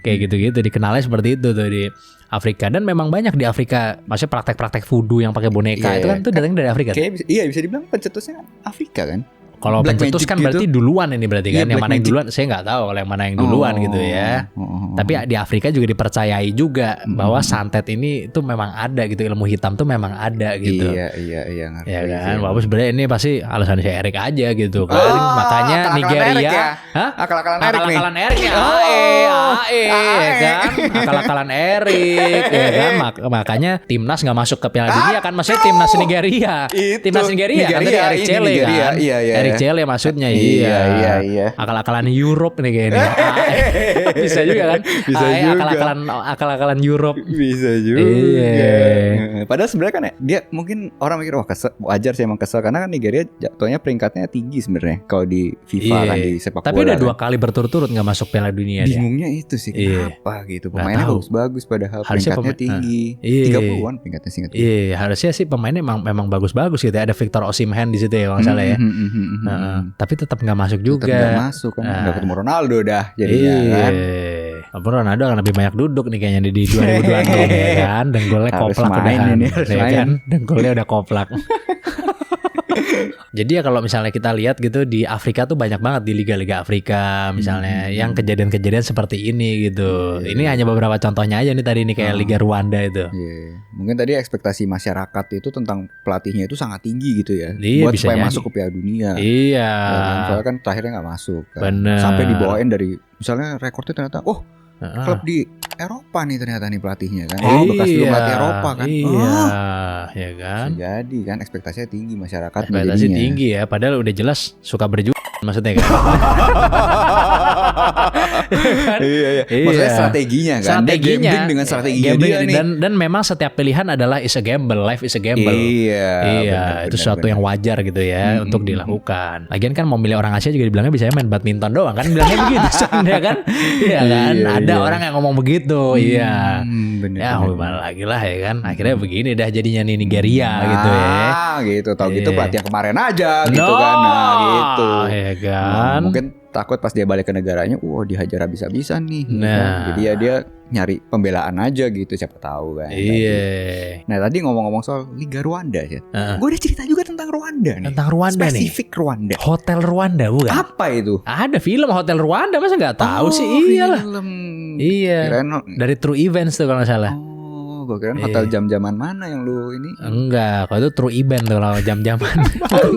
Kayak gitu-gitu dikenalnya seperti itu tuh di Afrika. Dan memang banyak di Afrika, maksudnya praktek-praktek voodoo yang pakai boneka itu kan tuh datangnya dari Afrika. Iya, bisa dibilang pencetusnya Afrika kan. Kalau pencetus kan berarti gitu. duluan ini berarti kan. Iya, Yang Black mana yang Magic. duluan saya nggak tahu kalau yang mana yang duluan gitu ya. Tapi di Afrika juga dipercayai juga bahwa santet ini itu memang ada gitu, ilmu hitam tuh memang ada gitu. Iya ngerti. Ya kan, walaupun sebenarnya ini pasti alasan si Erik aja gitu kan. Makanya akal-akalan Nigeria, Eric ya? hah? Akal-akalan Eric nih. Akal-akalan Erik ya, ya kan, akal-akalan Erik, ya kan. Makanya timnas nggak masuk ke Piala Dunia kan, maksudnya timnas Nigeria, timnas Nigeria kan dari Eric Chelle kan, Iya. Eric Chelle maksudnya, Iya. Akal-akalan Europe nih kayaknya. Bisa juga kan, Bisa juga. akal-akalan Europe. Bisa juga. Iya. Padahal sebenarnya kan ya, dia mungkin orang mikir wah kesel, wajar sih emang kesel karena kan Nigeria jatuhnya peringkatnya tinggi sebenarnya kalau di FIFA kan di sepak bola. Tapi udah kan. 2 kali berturut-turut nggak masuk Piala Dunia dia. Bingungnya itu sih kenapa gitu. Pemainnya bagus-bagus padahal Harusnya peringkatnya tinggi. 30-an peringkatnya singkat. Iya, harusnya sih pemainnya memang bagus-bagus gitu ya. Ada Victor Osimhen di situ ya kalau nggak salah ya. Tapi tetap nggak masuk juga. Tetap nggak masuk kan. Udah ketemu Ronaldo dah jadinya kan. Tapi Ronaldo akan lebih banyak duduk nih kayaknya di 2026 ya kan. Dan golnya Harus koplak main udah ini, harus ya main. kan. Dan golnya udah koplak. Jadi ya kalau misalnya kita lihat gitu di Afrika tuh banyak banget di liga-liga Afrika misalnya yang kejadian-kejadian seperti ini gitu. Ini hanya beberapa contohnya aja nih tadi nih kayak Liga Rwanda itu. Mungkin tadi ekspektasi masyarakat itu tentang pelatihnya itu sangat tinggi gitu ya. Iya, buat bisa supaya jadi. masuk ke Piala Dunia. Iya. Ya kan? Soalnya kan terakhirnya nggak masuk kan. Bener. Sampai dibawain dari misalnya rekornya ternyata klub di Eropa nih ternyata nih pelatihnya kan. Bekas dulu pelatih Eropa kan. Iya, ya kan. Bisa jadi kan ekspektasinya tinggi masyarakat. Ekspektasi tinggi ya, padahal udah jelas suka berjuang maksudnya kan. Iya. Maksudnya strateginya kan. Dia gambling dengan strateginya dia nih. Dan memang setiap pilihan adalah is a gamble, life is a gamble. Iya, itu sesuatu yang wajar gitu ya untuk dilakukan. Lagian kan mau milih orang Asia juga dibilangnya bisa main badminton doang kan, bilangnya begitu ya kan. Iya kan, ada orang yang ngomong begitu. Iya. Ya gimana lagi lah ya kan. Akhirnya begini dah jadinya nih Nigeria gitu ya. Gitu. Tahu gitu pelatih yang kemarin aja gitu kan. Nah gitu. Ya kan. Mungkin takut pas dia balik ke negaranya, dihajar habis-habisan nih. Nah. Kan? Jadi ya dia nyari pembelaan aja gitu, siapa tahu kan. Iya. Nah tadi ngomong-ngomong soal Liga Rwanda ya. Gue udah cerita juga tentang Rwanda nih. Tentang Rwanda nih. Spesifik Rwanda. Hotel Rwanda bukan? Apa itu? Ada film Hotel Rwanda, masa nggak tahu sih? Iyalah. Film. Iya. Dari True Events tuh kalau nggak salah. Gue kira hotel jam-jaman mana yang lu ini? Enggak, kalau itu True Event tuh kalau jam-jaman.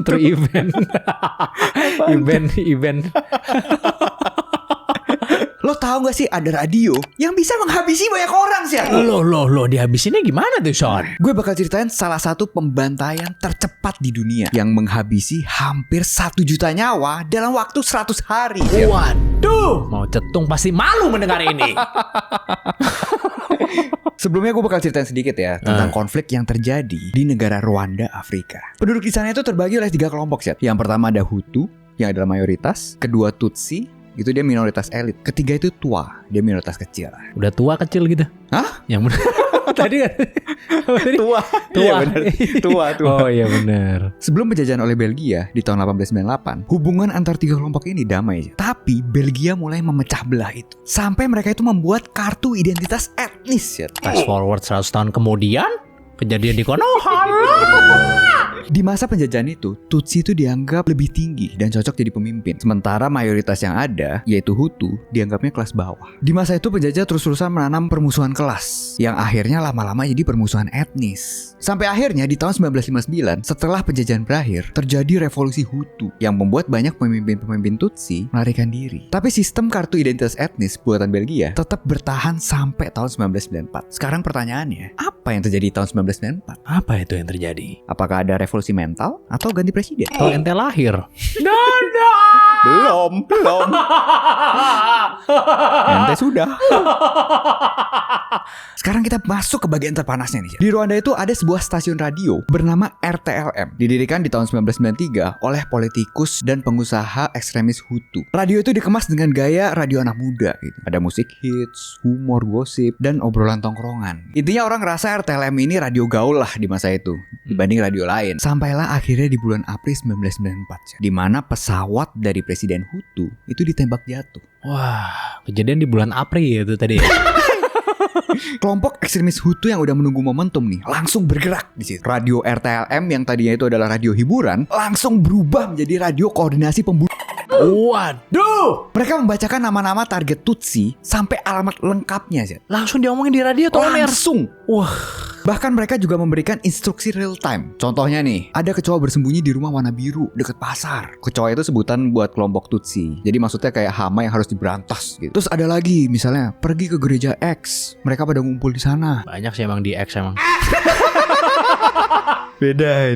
True Event. event. Lo tahu gak sih ada radio yang bisa menghabisi banyak orang sih? Loh, dihabisinnya gimana tuh, Sean? Gue bakal ceritain salah satu pembantaian tercepat di dunia yang menghabisi hampir 1 juta nyawa dalam waktu 100 hari. Waduh, mau cetung pasti malu mendengar ini. Sebelumnya gue bakal ceritain sedikit ya tentang konflik yang terjadi di negara Rwanda, Afrika. Penduduk di sana itu terbagi oleh 3 kelompok, Syed. Yang pertama ada Hutu yang adalah mayoritas, kedua Tutsi, itu dia minoritas elit, ketiga itu Twa, dia minoritas kecil. Udah tua kecil gitu? Hah? Yang benar. Tadi kan Tua. Iya benar. Tua. Oh iya benar. Sebelum penjajahan oleh Belgia di tahun 1898, hubungan antar 3 kelompok ini damai. Tapi Belgia mulai memecah belah itu. Sampai mereka itu membuat kartu identitas etnis. Ya. Fast forward 100 tahun kemudian, kejadian di Konoha. Di masa penjajahan itu, Tutsi itu dianggap lebih tinggi dan cocok jadi pemimpin. Sementara mayoritas yang ada, yaitu Hutu, dianggapnya kelas bawah. Di masa itu penjajah terus-terusan menanam permusuhan kelas, yang akhirnya lama-lama jadi permusuhan etnis. Sampai akhirnya di tahun 1959, setelah penjajahan berakhir, terjadi revolusi Hutu yang membuat banyak pemimpin-pemimpin Tutsi melarikan diri. Tapi sistem kartu identitas etnis buatan Belgia tetap bertahan sampai tahun 1994. Sekarang pertanyaannya, apa yang terjadi di tahun 1994? Apa itu yang terjadi? Apakah ada revolusi mental atau ganti presiden? Atau ente lahir? Belum. Ente sudah. Sekarang kita masuk ke bagian terpanasnya nih. Di Rwanda itu ada sebuah stasiun radio bernama RTLM. Didirikan di tahun 1993 oleh politikus dan pengusaha ekstremis Hutu. Radio itu dikemas dengan gaya radio anak muda gitu. Ada musik hits, humor, gosip, dan obrolan tongkrongan. Intinya orang ngerasa RTLM ini radio gaul lah di masa itu dibanding radio lain. Sampailah akhirnya di bulan April 1994 di mana pesawat dari Presiden Hutu itu ditembak jatuh. Wah, kejadian di bulan April itu tadi. Kelompok ekstremis Hutu yang udah menunggu momentum nih langsung bergerak di situ. Radio RTLM yang tadinya itu adalah radio hiburan langsung berubah menjadi radio koordinasi pembunuhan. Waduh, mereka membacakan nama-nama target Tutsi sampai alamat lengkapnya sih. Langsung diomongin di radio tuh. Langsung. Wah. Bahkan mereka juga memberikan instruksi real time. Contohnya nih, ada kecoa bersembunyi di rumah warna biru dekat pasar. Kecoa itu sebutan buat kelompok Tutsi. Jadi maksudnya kayak hama yang harus diberantas gitu. Terus ada lagi misalnya pergi ke gereja X. Mereka pada ngumpul di sana. Banyak sih emang di X emang. Beda.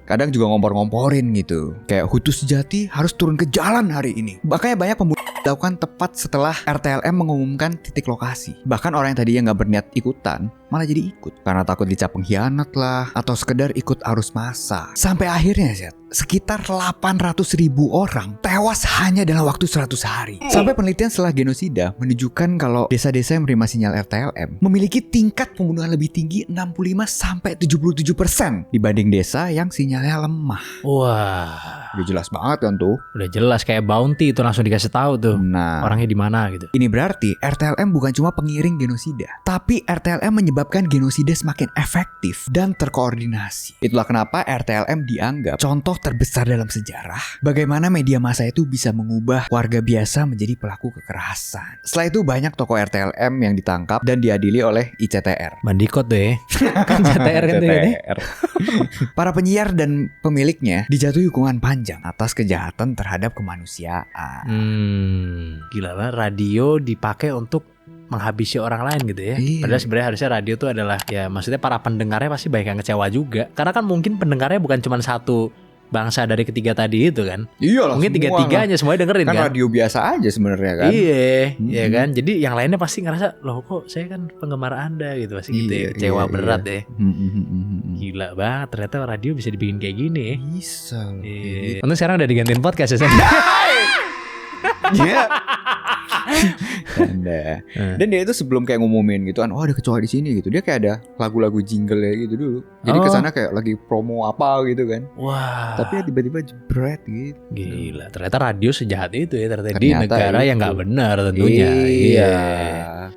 Kadang juga ngompor-ngomporin gitu. Kayak Hutu sejati harus turun ke jalan hari ini. Makanya banyak pembunuhan dilakukan tepat setelah RTLM mengumumkan titik lokasi. Bahkan orang yang tadinya gak berniat ikutan malah jadi ikut. Karena takut dicap pengkhianat lah, atau sekedar ikut arus massa. Sampai akhirnya sekitar 800.000 orang tewas hanya dalam waktu 100 hari. Sampai penelitian setelah genosida menunjukkan kalau desa-desa yang menerima sinyal RTLM memiliki tingkat pembunuhan lebih tinggi 65-77% dibanding desa yang sinyalnya lemah. Wah. Udah jelas banget kan tuh. Udah jelas kayak bounty itu langsung dikasih tahu tuh. Nah, Orangnya di mana gitu. ini berarti RTLM bukan cuma pengiring genosida, tapi RTLM menyebabkan genosida semakin efektif dan terkoordinasi. Itulah kenapa RTLM dianggap contoh terbesar dalam sejarah bagaimana media massa itu bisa mengubah warga biasa menjadi pelaku kekerasan. Setelah itu banyak tokoh RTLM yang ditangkap dan diadili oleh ICTR. Bandikot deh. Kan CTR kan tuh ya. Para penyiar dan pemiliknya dijatuhi hukuman panjang atas kejahatan terhadap kemanusiaan. Gila lah, radio dipakai untuk menghabisi orang lain gitu ya. Iya. Padahal sebenarnya harusnya radio tuh adalah ya maksudnya para pendengarnya pasti banyak yang kecewa juga. Karena kan mungkin pendengarnya bukan cuma satu bangsa dari ketiga tadi itu kan. Iya lah, mungkin tiga-tiganya semuanya dengerin kan. Radio biasa aja sebenarnya kan. Iya, ya kan. Jadi yang lainnya pasti ngerasa loh kok saya kan penggemar Anda gitu pasti gitu ya. Kecewa berat ya. Gila banget ternyata radio bisa dibikin kayak gini ya. Bisa loh. Iya. Untuk sekarang udah digantiin podcast ya. Iya. Dan dia itu sebelum kayak ngumumin gitu kan, oh ada kecoa di sini gitu, dia kayak ada lagu-lagu jingle ya gitu dulu. Jadi kesana kayak lagi promo apa gitu kan. Wah. Tapi ya tiba-tiba jebret gitu. Gila, ternyata radio sejahat itu ya ternyata di Ternyata negara yang itu. nggak benar tentunya. Iya.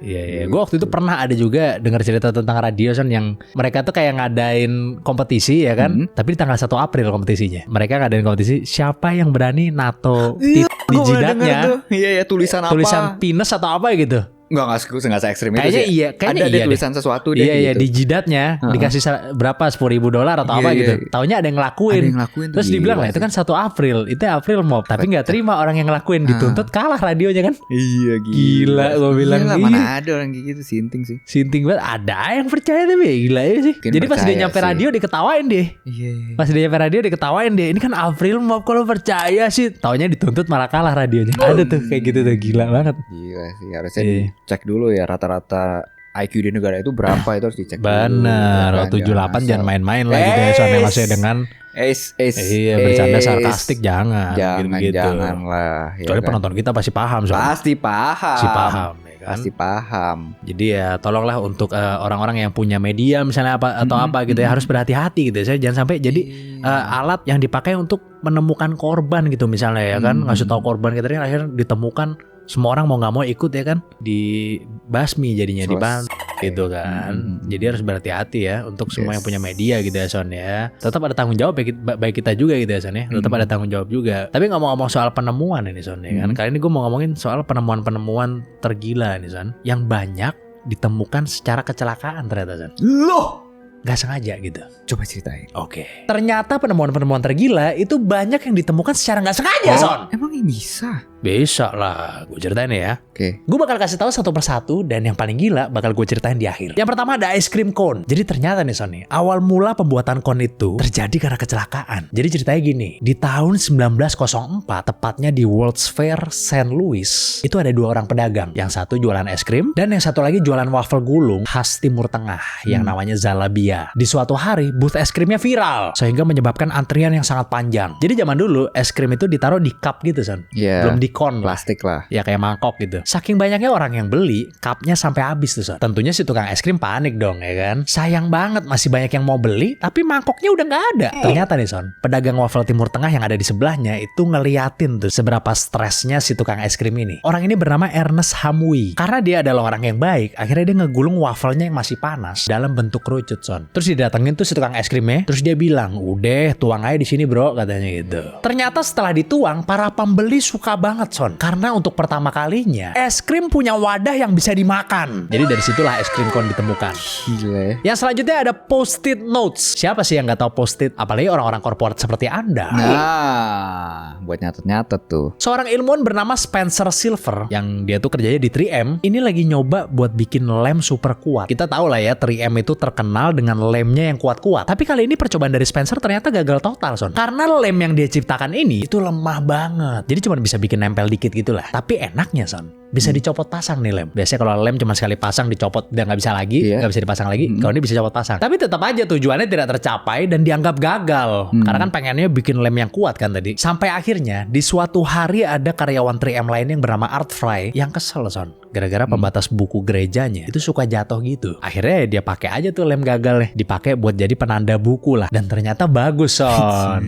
Iya. Gue waktu itu pernah ada juga dengar cerita tentang radio kan yang mereka tuh kayak ngadain kompetisi ya kan, tapi di tanggal 1 April kompetisinya. Mereka ngadain kompetisi siapa yang berani nato di jidatnya. Iya, tulisan apa? Tulisan penis atau apa gitu. Enggak se ekstrim itu Kayaknya sih. iya, kayaknya ada iya tulisan sesuatu deh Iya, gitu. di jidatnya dikasih berapa $10,000 atau apa gitu. Taunya ada yang ngelakuin. Ada yang ngelakuin tuh, Terus dibilang lah itu kan 1 April, itu April Mop. Tapi nggak terima orang yang ngelakuin, dituntut kalah radionya kan. Iya Gila, gue bilang Iyalah, iya. mana ada orang kayak gitu, sinting sih. Sinting banget, ada yang percaya tapi gila ya sih. Mungkin Jadi pas dia percaya nyampe sih. radio diketawain deh. Iya. Pas dia nyampe radio diketawain deh. Ini kan April Mop, kalau percaya sih. Taunya dituntut malah kalah radionya. Ada tuh kayak gitu tuh, gila banget. Gila sih, harusnya Iya. dicek dulu ya rata-rata IQ di negara itu berapa, itu harus dicek dulu. Benar, Ya kan, 78 jangan asal. main-main lah gitu ya. Soalnya masih dengan iya bercanda sarkastik jangan gitu. Jangan lah. Ya Soalnya kan? penonton kita pasti paham soalnya. Pasti paham. Pasti paham ya kan? Pasti paham. Jadi ya tolonglah untuk orang-orang yang punya media misalnya apa atau apa gitu ya harus berhati-hati gitu ya. Saya jangan sampai jadi alat yang dipakai untuk menemukan korban gitu misalnya ya kan, ngasih tahu korban kita akhirnya ditemukan, semua orang mau nggak mau ikut ya kan, dibasmi jadinya dibantu gitu kan. Jadi harus berhati-hati ya untuk semua yang punya media gitu ya Son ya. Tetap ada tanggung jawab baik kita juga gitu ya Son ya. Tetap ada tanggung jawab juga. Tapi nggak mau ngomong soal penemuan ini Son ya kan. Kali ini gue mau ngomongin soal penemuan-penemuan tergila nih Son, yang banyak ditemukan secara kecelakaan ternyata Son. Loh, Gak sengaja gitu. coba ceritain. Oke. Ternyata penemuan-penemuan tergila itu banyak yang ditemukan secara nggak sengaja Son. Emang ini bisa? Bisa lah, gue ceritain ya. Oke. Gue bakal kasih tahu satu persatu dan yang paling gila bakal gue ceritain di akhir. Yang pertama ada ice cream cone. Jadi ternyata nih Son, awal mula pembuatan cone itu terjadi karena kecelakaan. Jadi ceritanya gini, di tahun 1904 tepatnya di World's Fair St. Louis itu ada 2 orang pedagang. Yang satu jualan es krim dan yang satu lagi jualan waffle gulung khas Timur Tengah yang namanya Zalabia. Di suatu hari booth es krimnya viral sehingga menyebabkan antrian yang sangat panjang. Jadi zaman dulu es krim itu ditaruh di cup gitu Son. Iya. Belum di cone lah. Plastik lah. Ya kayak mangkok gitu. Saking banyaknya orang yang beli, cupnya sampai habis tuh Son. Tentunya si tukang es krim panik dong ya kan. Sayang banget masih banyak yang mau beli, tapi mangkoknya udah nggak ada. Ternyata nih Son, pedagang waffle Timur Tengah yang ada di sebelahnya itu ngeliatin tuh seberapa stresnya si tukang es krim ini. Orang ini bernama Ernest Hamwi. Karena dia adalah orang yang baik, akhirnya dia ngegulung wafelnya yang masih panas dalam bentuk kerucut Son. Terus didatengin tuh si tukang es krimnya, terus dia bilang, udah tuang aja di sini bro, katanya gitu. Ternyata setelah dituang, para pembeli suka banget Son, karena untuk pertama kalinya es krim punya wadah yang bisa dimakan. Jadi dari situlah es krim cone ditemukan. Gila. Yang selanjutnya ada post-it notes. Siapa sih yang nggak tahu post-it? Apalagi orang-orang korporat seperti Anda. Nah, buat nyatet-nyatet tuh. Seorang ilmuwan bernama Spencer Silver yang dia tuh kerjanya di 3M ini lagi nyoba buat bikin lem super kuat. Kita tahu lah ya 3M itu terkenal dengan lemnya yang kuat-kuat. Tapi kali ini percobaan dari Spencer ternyata gagal total Son. Karena lem yang dia ciptakan ini itu lemah banget. Jadi cuma bisa bikin nempel dikit gitu lah. Tapi enaknya Son, bisa dicopot pasang nih lem. Biasanya kalau lem cuma sekali pasang dicopot dan nggak bisa lagi, nggak bisa dipasang lagi. Kalau ini bisa copot pasang. Tapi tetap aja tujuannya tidak tercapai dan dianggap gagal. Karena kan pengennya bikin lem yang kuat kan tadi. Sampai akhirnya di suatu hari ada karyawan 3M lain yang bernama Art Fry yang kesel son. Gara-gara pembatas buku gerejanya itu suka jatuh gitu. Akhirnya dia pakai aja tuh lem gagalnya, dipakai buat jadi penanda buku lah. Dan ternyata bagus son.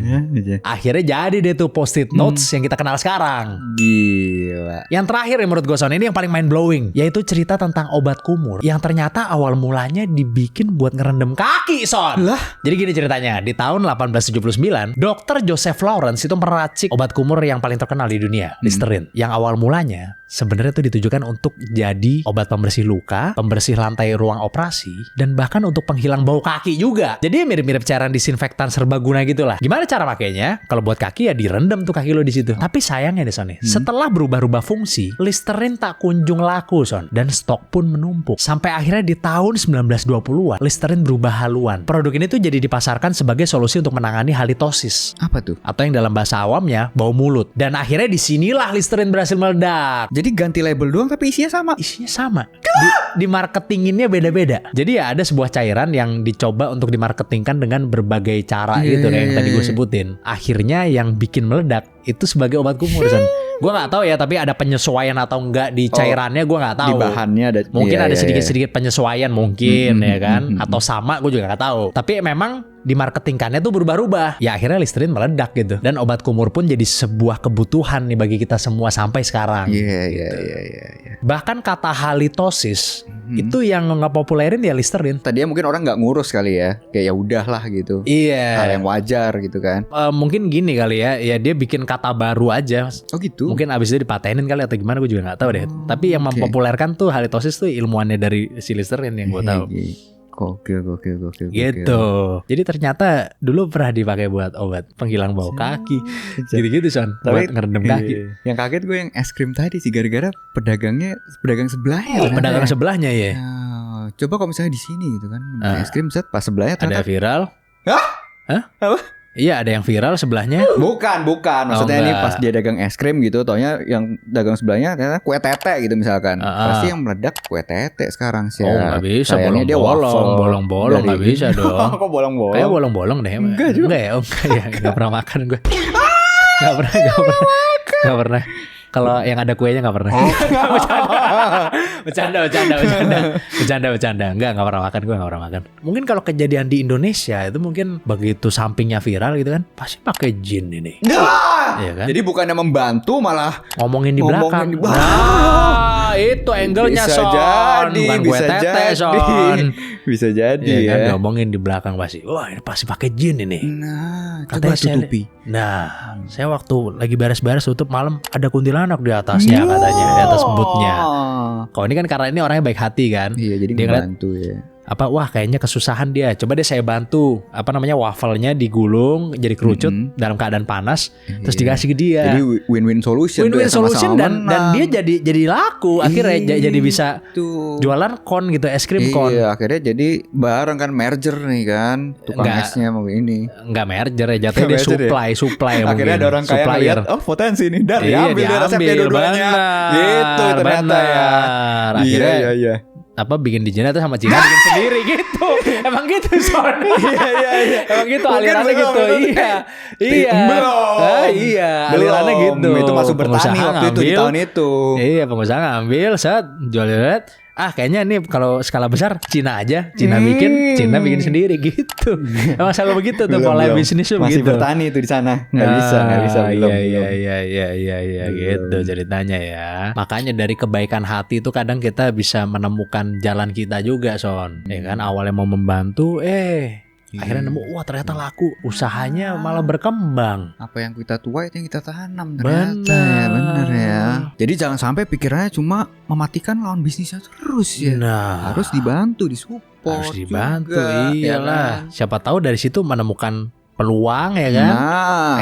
Akhirnya jadi deh tuh post-it notes yang kita kenal sekarang. Gila. Yang terakhir ya menurut gue son, ini yang paling mind blowing, yaitu cerita tentang obat kumur yang ternyata awal mulanya dibikin buat ngerendam kaki son. Lah? Jadi gini ceritanya, di tahun 1879 Dr. Joseph Lawrence itu meracik obat kumur yang paling terkenal di dunia, Listerine, yang awal mulanya sebenarnya itu ditujukan untuk jadi obat pembersih luka, pembersih lantai ruang operasi, dan bahkan untuk penghilang bau kaki juga. Jadi mirip-mirip cairan disinfektan serbaguna gitulah. Gimana cara makainya? Kalau buat kaki ya direndam tuh kaki lo di situ. Tapi sayangnya deh son, setelah berubah-ubah fungsi, Listerine tak kunjung laku son, dan stok pun menumpuk. Sampai akhirnya di tahun 1920-an, Listerine berubah haluan. Produk ini tuh jadi dipasarkan sebagai solusi untuk menangani halitosis. Apa tuh? Atau yang dalam bahasa awamnya bau mulut. Dan akhirnya disinilah Listerine berhasil meledak. Jadi ganti label doang tapi isinya sama. Isinya sama. Di marketinginnya beda-beda. Jadi ya ada sebuah cairan yang dicoba untuk dimarketingkan dengan berbagai cara gitu yang tadi gue sebutin. Akhirnya yang bikin meledak itu sebagai obat kumur son. Gue nggak tahu ya, tapi ada penyesuaian atau enggak di cairannya gue nggak tahu. Di bahannya ada. Mungkin ada sedikit-sedikit penyesuaian mungkin ya kan. Atau sama gue juga nggak tahu. Tapi memang dimarketingkannya tuh berubah-ubah. Ya akhirnya Listerine meledak gitu. Dan obat kumur pun jadi sebuah kebutuhan nih bagi kita semua sampai sekarang. Iya. Bahkan kata halitosis itu yang ngepopulerin ya Listerine. Tadinya mungkin orang nggak ngurus kali ya. Kayak ya udahlah gitu. Iya. Hal yang wajar gitu kan. Mungkin gini kali ya. Ya dia bikin kata baru aja. Oh gitu. Mungkin abis itu dipatenin kali atau gimana gue juga nggak tahu deh. Tapi yang mempopulerkan tuh halitosis tuh ilmuannya dari si Listerine yang gue tahu. Gokil. Gitu. Jadi ternyata dulu pernah dipakai buat obat penghilang bau kaki. Gitu-gitu son. Buat ngerendam kaki. Yang kaget gue yang es krim tadi sih, gara-gara pedagang sebelahnya. Oh, pedagang sebelahnya ya. Coba kalau misalnya di sini gitu kan, es krim set pas sebelahnya ada viral. Hah? Apa? Iya, ada yang viral sebelahnya. Bukan. Maksudnya ini pas dia dagang es krim gitu, taunya yang dagang sebelahnya ternyata kue tete gitu misalkan. Pasti yang meledak kue tete sekarang sih. Oh, nggak bisa bolong-bolong nggak bisa dong. Kok bolong-bolong? Kayak bolong-bolong deh. Enggak juga. Enggak ya. Nggak pernah makan gue. Nggak pernah. Kalau yang ada kuenya nggak pernah. Bercanda. Nggak pernah makan, gue nggak pernah makan. Mungkin kalau kejadian di Indonesia itu mungkin begitu sampingnya viral gitu kan, pasti pakai jin ini. Iya kan? Jadi bukannya membantu malah ngomongin di belakang. Itu angle-nya bisa son. Jadi, bukan gue tete son. Bisa jadi ya. ya. Kan ngomongin di belakang pasti. Wah, ini pasti pakai jin ini. Nah, katanya coba tutupi. Saya waktu lagi beres-beres tutup malam ada kuntilanak di atasnya katanya, di atas bootnya. Kalau ini kan karena ini orangnya baik hati kan. Iya, jadi dia membantu ya. Wah kayaknya kesusahan dia. Coba deh saya bantu. Wafelnya digulung jadi kerucut dalam keadaan panas, terus dikasih ke dia. Jadi win-win solution. Win-win solution dan dia jadi laku. Akhirnya jadi bisa jualan kon gitu, es krim kon. Iya, akhirnya jadi bareng kan, merger nih kan. Tukang esnya mau ini. Enggak merger ya, jatuhnya dia supply. Akhirnya ada orang kaya ngeliat, oh potensi nih, diambil resepnya dua-duanya. Gitu ternyata ya. Iya. Bikin di Cina tuh sama Cina bikin sendiri gitu. Emang gitu son. Iya. Emang gitu alirannya gitu. Iya. Alirannya gitu. Itu masuk bertani waktu itu di tahun itu. Iya, pengusaha ngambil jual. Kayaknya ini kalau skala besar Cina aja. Cina bikin sendiri gitu. Emang selalu begitu tuh pola bisnisnya begitu. Masih bertani tuh di sana. Nggak bisa belum. Iya gitu ceritanya ya. Makanya dari kebaikan hati itu kadang kita bisa menemukan jalan kita juga son. Ya kan, awalnya mau membantu akhirnya nemu, wah ternyata laku, usahanya malah berkembang. Apa yang kita tuai itu yang kita tanam ternyata. Bener ya. Jadi jangan sampai pikirannya cuma mematikan lawan bisnisnya terus ya. Harus dibantu, disupport. Harus dibantu, iyalah. Ya kan? Siapa tahu dari situ menemukan peluang ya kan.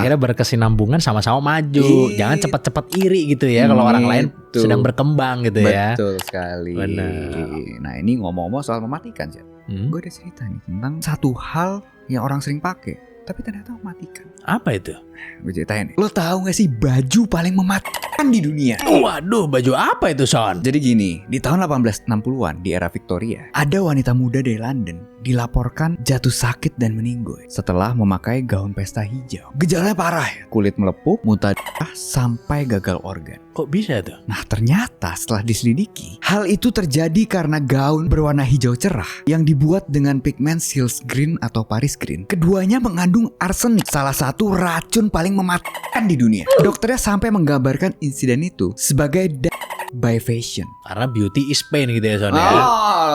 Akhirnya berkesinambungan, sama-sama maju. Jangan cepat-cepat iri gitu ya kalau orang lain sedang berkembang gitu ya. Betul sekali. Bener. Nah ini ngomong-ngomong soal mematikan sih. Gue ada cerita nih tentang satu hal yang orang sering pakai tapi ternyata mematikan. Apa itu? Gue ceritain nih. Lo tahu gak sih baju paling mematikan di dunia? Waduh, baju apa itu, Son? Jadi gini, di tahun 1860-an di era Victoria, ada wanita muda dari London dilaporkan jatuh sakit dan meninggoy setelah memakai gaun pesta hijau. Gejalanya parah ya, kulit melepuk, muntah darah, sampai gagal organ. Kok bisa tuh? Nah ternyata setelah diselidiki, hal itu terjadi karena gaun berwarna hijau cerah yang dibuat dengan pigmen Sils Green atau Paris Green. Keduanya mengandung arsenik, salah satu racun paling mematikan di dunia. Dokternya sampai menggambarkan insiden itu sebagai death by fashion. Karena beauty is pain gitu ya, Son ya.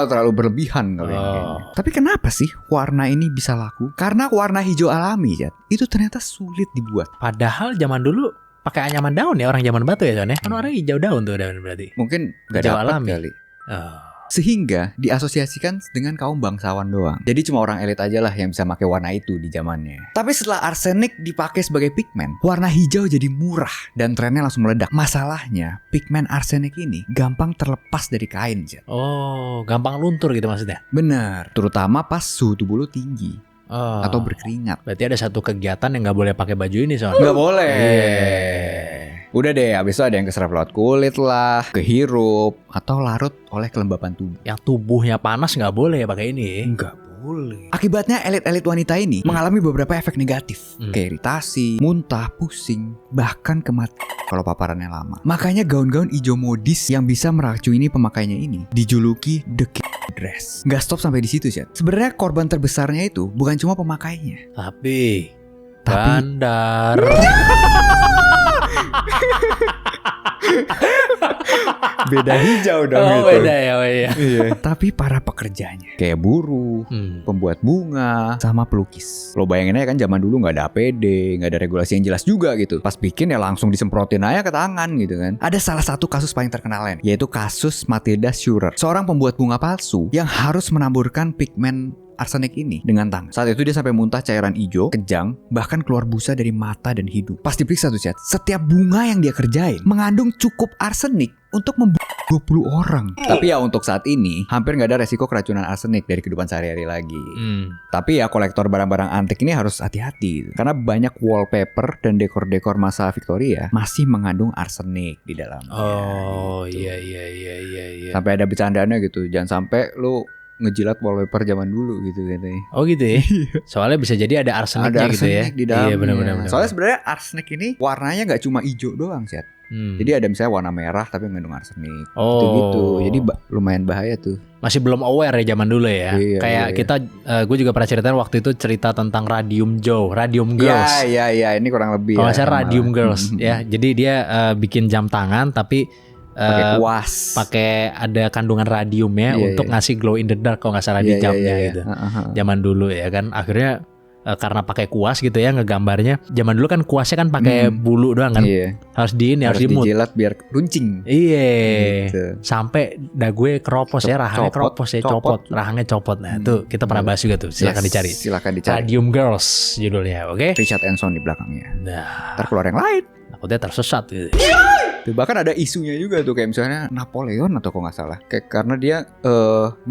Terlalu berlebihan kali ini. Tapi kenapa sih warna ini bisa laku? Karena warna hijau alami, Jat, itu ternyata sulit dibuat. Padahal zaman dulu pakai anyaman daun ya orang zaman batu ya, Son ya. Kan orang hijau daun tuh daun berarti. Mungkin gak Hijau dapat alami. kali. Oh. Sehingga diasosiasikan dengan kaum bangsawan doang. Jadi cuma orang elit aja lah yang bisa pakai warna itu di zamannya. Tapi setelah arsenik dipakai sebagai pigmen, warna hijau jadi murah dan trennya langsung meledak. Masalahnya, pigmen arsenik ini gampang terlepas dari kain, Jat. Oh, gampang luntur gitu maksudnya. Bener, terutama pas suhu tubuh lu tinggi Oh. atau berkeringat. Berarti ada satu kegiatan yang nggak boleh pakai baju ini, Son. Nggak boleh. Iya. Udah deh, abis itu ada yang keserap lewat kulit lah, kehirup, atau larut oleh kelembapan tubuh. Yang tubuhnya panas nggak boleh ya pakai ini. Nggak boleh. Akibatnya elit-elit wanita ini mengalami beberapa efek negatif. Kayak iritasi, muntah, pusing, bahkan kematian kalau paparannya lama. Makanya gaun-gaun hijau modis yang bisa meracuni pemakainya ini dijuluki The Kill Dress. Nggak stop sampai di situ, Chat. Sebenarnya korban terbesarnya itu bukan cuma pemakainya. Tapi bandar. Beda hijau dong Oh, itu. beda ya, oh iya. Tapi para pekerjanya kayak buruh, pembuat bunga, sama pelukis. Lo bayangin aja kan zaman dulu nggak ada APD, nggak ada regulasi yang jelas juga gitu. Pas bikin ya langsung disemprotin aja ke tangan gitu kan. Ada salah satu kasus paling terkenal yaitu kasus Matilda Schurer, seorang pembuat bunga palsu yang harus menaburkan pigmen arsenik ini dengan tangan. Saat itu dia sampai muntah cairan hijau, kejang, bahkan keluar busa dari mata dan hidung. Pas diperiksa tuh, Chat, setiap bunga yang dia kerjain mengandung cukup arsenik untuk membunuh 20 orang. Tapi ya untuk saat ini hampir nggak ada resiko keracunan arsenik dari kehidupan sehari-hari lagi. Tapi ya kolektor barang-barang antik ini harus hati-hati karena banyak wallpaper dan dekor-dekor masa Victoria masih mengandung arsenik di dalamnya. Oh, gitu. iya. Sampai ada bercandaannya gitu, jangan sampai lu ngejilat wallpaper zaman dulu gitu katanya. Oh gitu ya. Soalnya bisa jadi ada arseniknya Ada gitu ya. arsenik di dalamnya. Iya benar. Soalnya sebenarnya arsenik ini warnanya nggak cuma hijau doang, Chat. Jadi ada misalnya warna merah tapi mengandung arsenik. Gitu. Jadi lumayan bahaya tuh. Masih belum aware ya zaman dulu ya. Iya, Kayak kita, gue juga pernah ceritain waktu itu cerita tentang Radium Girls. Iya, ini kurang lebih. Kalau saya Radium Girls ya. Jadi dia bikin jam tangan tapi pakai kuas, pakai ada kandungan radium ya untuk ngasih glow in the dark kalau nggak salah di jamnya gitu. Zaman dulu ya kan, akhirnya karena pakai kuas gitu ya ngegambarnya. Zaman dulu kan kuasnya kan pakai bulu doang kan, harus dimut, dijilat biar runcing. Iya, gitu. Sampai dague keropos ya, rahangnya keropos ya, copot, rahangnya copot. Nah itu kita pernah bahas juga tuh, silakan dicari. Radium Girls judulnya, oke? Richard Anson di belakangnya. Nah, ntar keluar yang lain. takutnya tersesat gitu. Bahkan ada isunya juga tuh kayak misalnya Napoleon atau kok nggak salah, kayak karena dia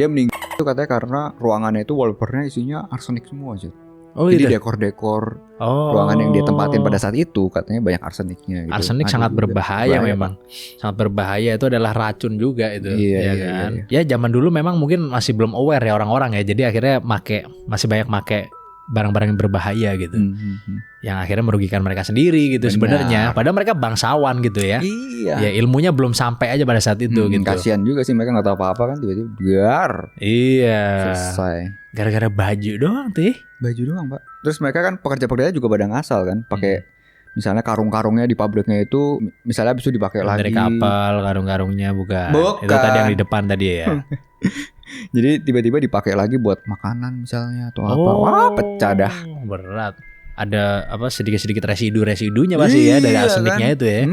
meninggal itu katanya karena ruangannya itu wallpapernya isinya arsenik semua aja. Jadi dekor-dekor ruangan yang dia tempatin pada saat itu katanya banyak arseniknya gitu. Arsenik sangat berbahaya memang. Sangat berbahaya, itu adalah racun juga itu. Iya kan. Iya. Ya zaman dulu memang mungkin masih belum aware ya orang-orang ya. Jadi akhirnya masih banyak make barang-barang yang berbahaya gitu. Yang akhirnya merugikan mereka sendiri gitu sebenarnya. Padahal mereka bangsawan gitu ya. Iya. Ya ilmunya belum sampai aja pada saat itu gitu. Kasian juga sih mereka nggak tahu apa-apa kan tiba-tiba biar. Iya. Selesai. Gara-gara baju doang tuh. Baju doang, Pak. Terus mereka kan pekerja-pekerja juga pada ngasal kan, pakai misalnya karung-karungnya di pabriknya itu misalnya habis itu dipakai lagi. Dari kapal karung-karungnya bukan. Itu tadi yang di depan tadi ya. Jadi tiba-tiba dipakai lagi buat makanan misalnya atau apa. Wah, pecah dah. Berat. Ada apa sedikit-sedikit residunya pasti ya dari arseniknya kan? Itu ya.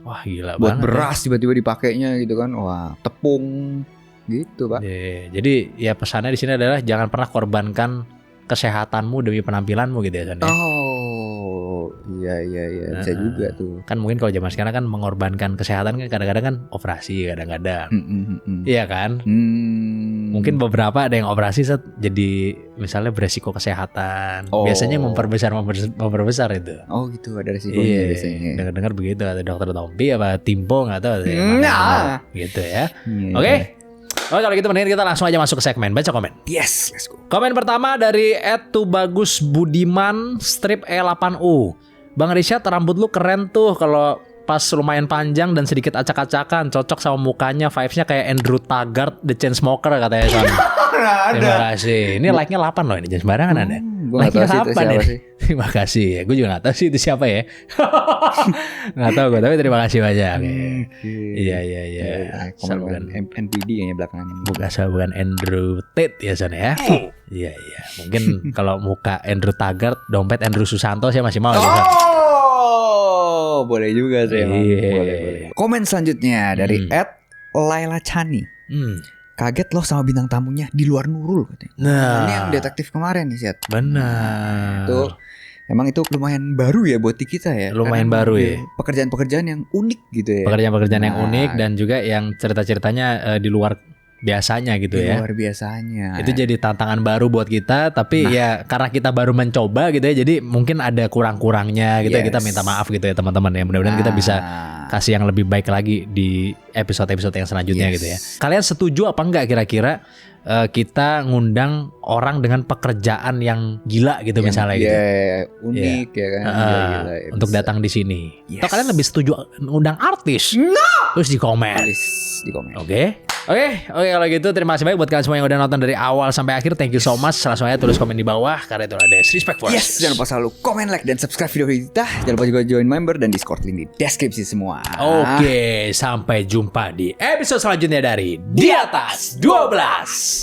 Wah, gila buat banget. Buat beras tiba-tiba dipakainya gitu kan. Wah, tepung gitu, Pak. Jadi ya pesannya di sini adalah jangan pernah korbankan kesehatanmu demi penampilanmu gitu ya, Son. Oh, iya bisa juga tuh. Kan mungkin kalau zaman sekarang kan mengorbankan kesehatan kan kadang-kadang kan operasi kadang-kadang. Iya kan? Mungkin beberapa ada yang operasi set jadi misalnya beresiko kesehatan. Biasanya memperbesar itu. Oh gitu, ada resikonya biasanya. Dengar-dengar begitu, ada dokter Tompi apa Timpo nggak tahu. Gitu ya. Oke. Oh, kalau gitu mendingan kita langsung aja masuk ke segmen baca komen. Yes, let's go. Komen pertama dari @tubagus_budiman strip E8U. Bang Rishad, rambut lu keren tuh kalau pas lumayan panjang dan sedikit acak-acakan, cocok sama mukanya, vibes-nya kayak Andrew Taggart The Chainsmoker katanya Son. Terima kasih. Ini like-nya 8 loh, ini jangan sembarangan Anda. Like-nya 8 sih. Terima kasih ya. Gue juga gak tahu sih itu siapa ya. Gak tahu gue, tapi terima kasih banyak. Iya. Bukan NPD kayaknya belakangan. Bukan Andrew Tate ya Son ya. Iya. Mungkin kalau muka Andrew Taggart, dompet Andrew Susanto saya masih mau. Boleh juga sih emang. Boleh. Komen selanjutnya dari @Laila Chani. Kaget loh sama bintang tamunya di luar Nurul katanya. Nah, ini yang detektif kemarin nih, Siat. Benar. Emang itu lumayan baru ya buat kita ya. Lumayan baru ya. Pekerjaan-pekerjaan yang unik gitu ya. Pekerjaan-pekerjaan yang unik dan juga yang cerita-ceritanya di luar biasanya gitu ya. Luar biasanya. Itu jadi tantangan baru buat kita, tapi ya karena kita baru mencoba gitu ya, jadi mungkin ada kurang-kurangnya gitu ya. Kita minta maaf gitu ya teman-teman ya. Mudah-mudahan kita bisa kasih yang lebih baik lagi di episode-episode yang selanjutnya gitu ya. Kalian setuju apa enggak kira-kira kita ngundang orang dengan pekerjaan yang gila gitu misalnya gitu. Unik ya kan. Gila, untuk datang di sini. Atau kalian lebih setuju ngundang artis? Terus di komen. Oke, kalau gitu terima kasih banyak buat kalian semua yang udah nonton dari awal sampai akhir. Thank you so much. Langsung aja tulis komen di bawah karena itu ada respect for us. Jangan lupa selalu komen, like, dan subscribe video kita. Jangan lupa juga join member dan Discord, link di deskripsi semua. Oke, sampai jumpa di episode selanjutnya dari Di Atas 12.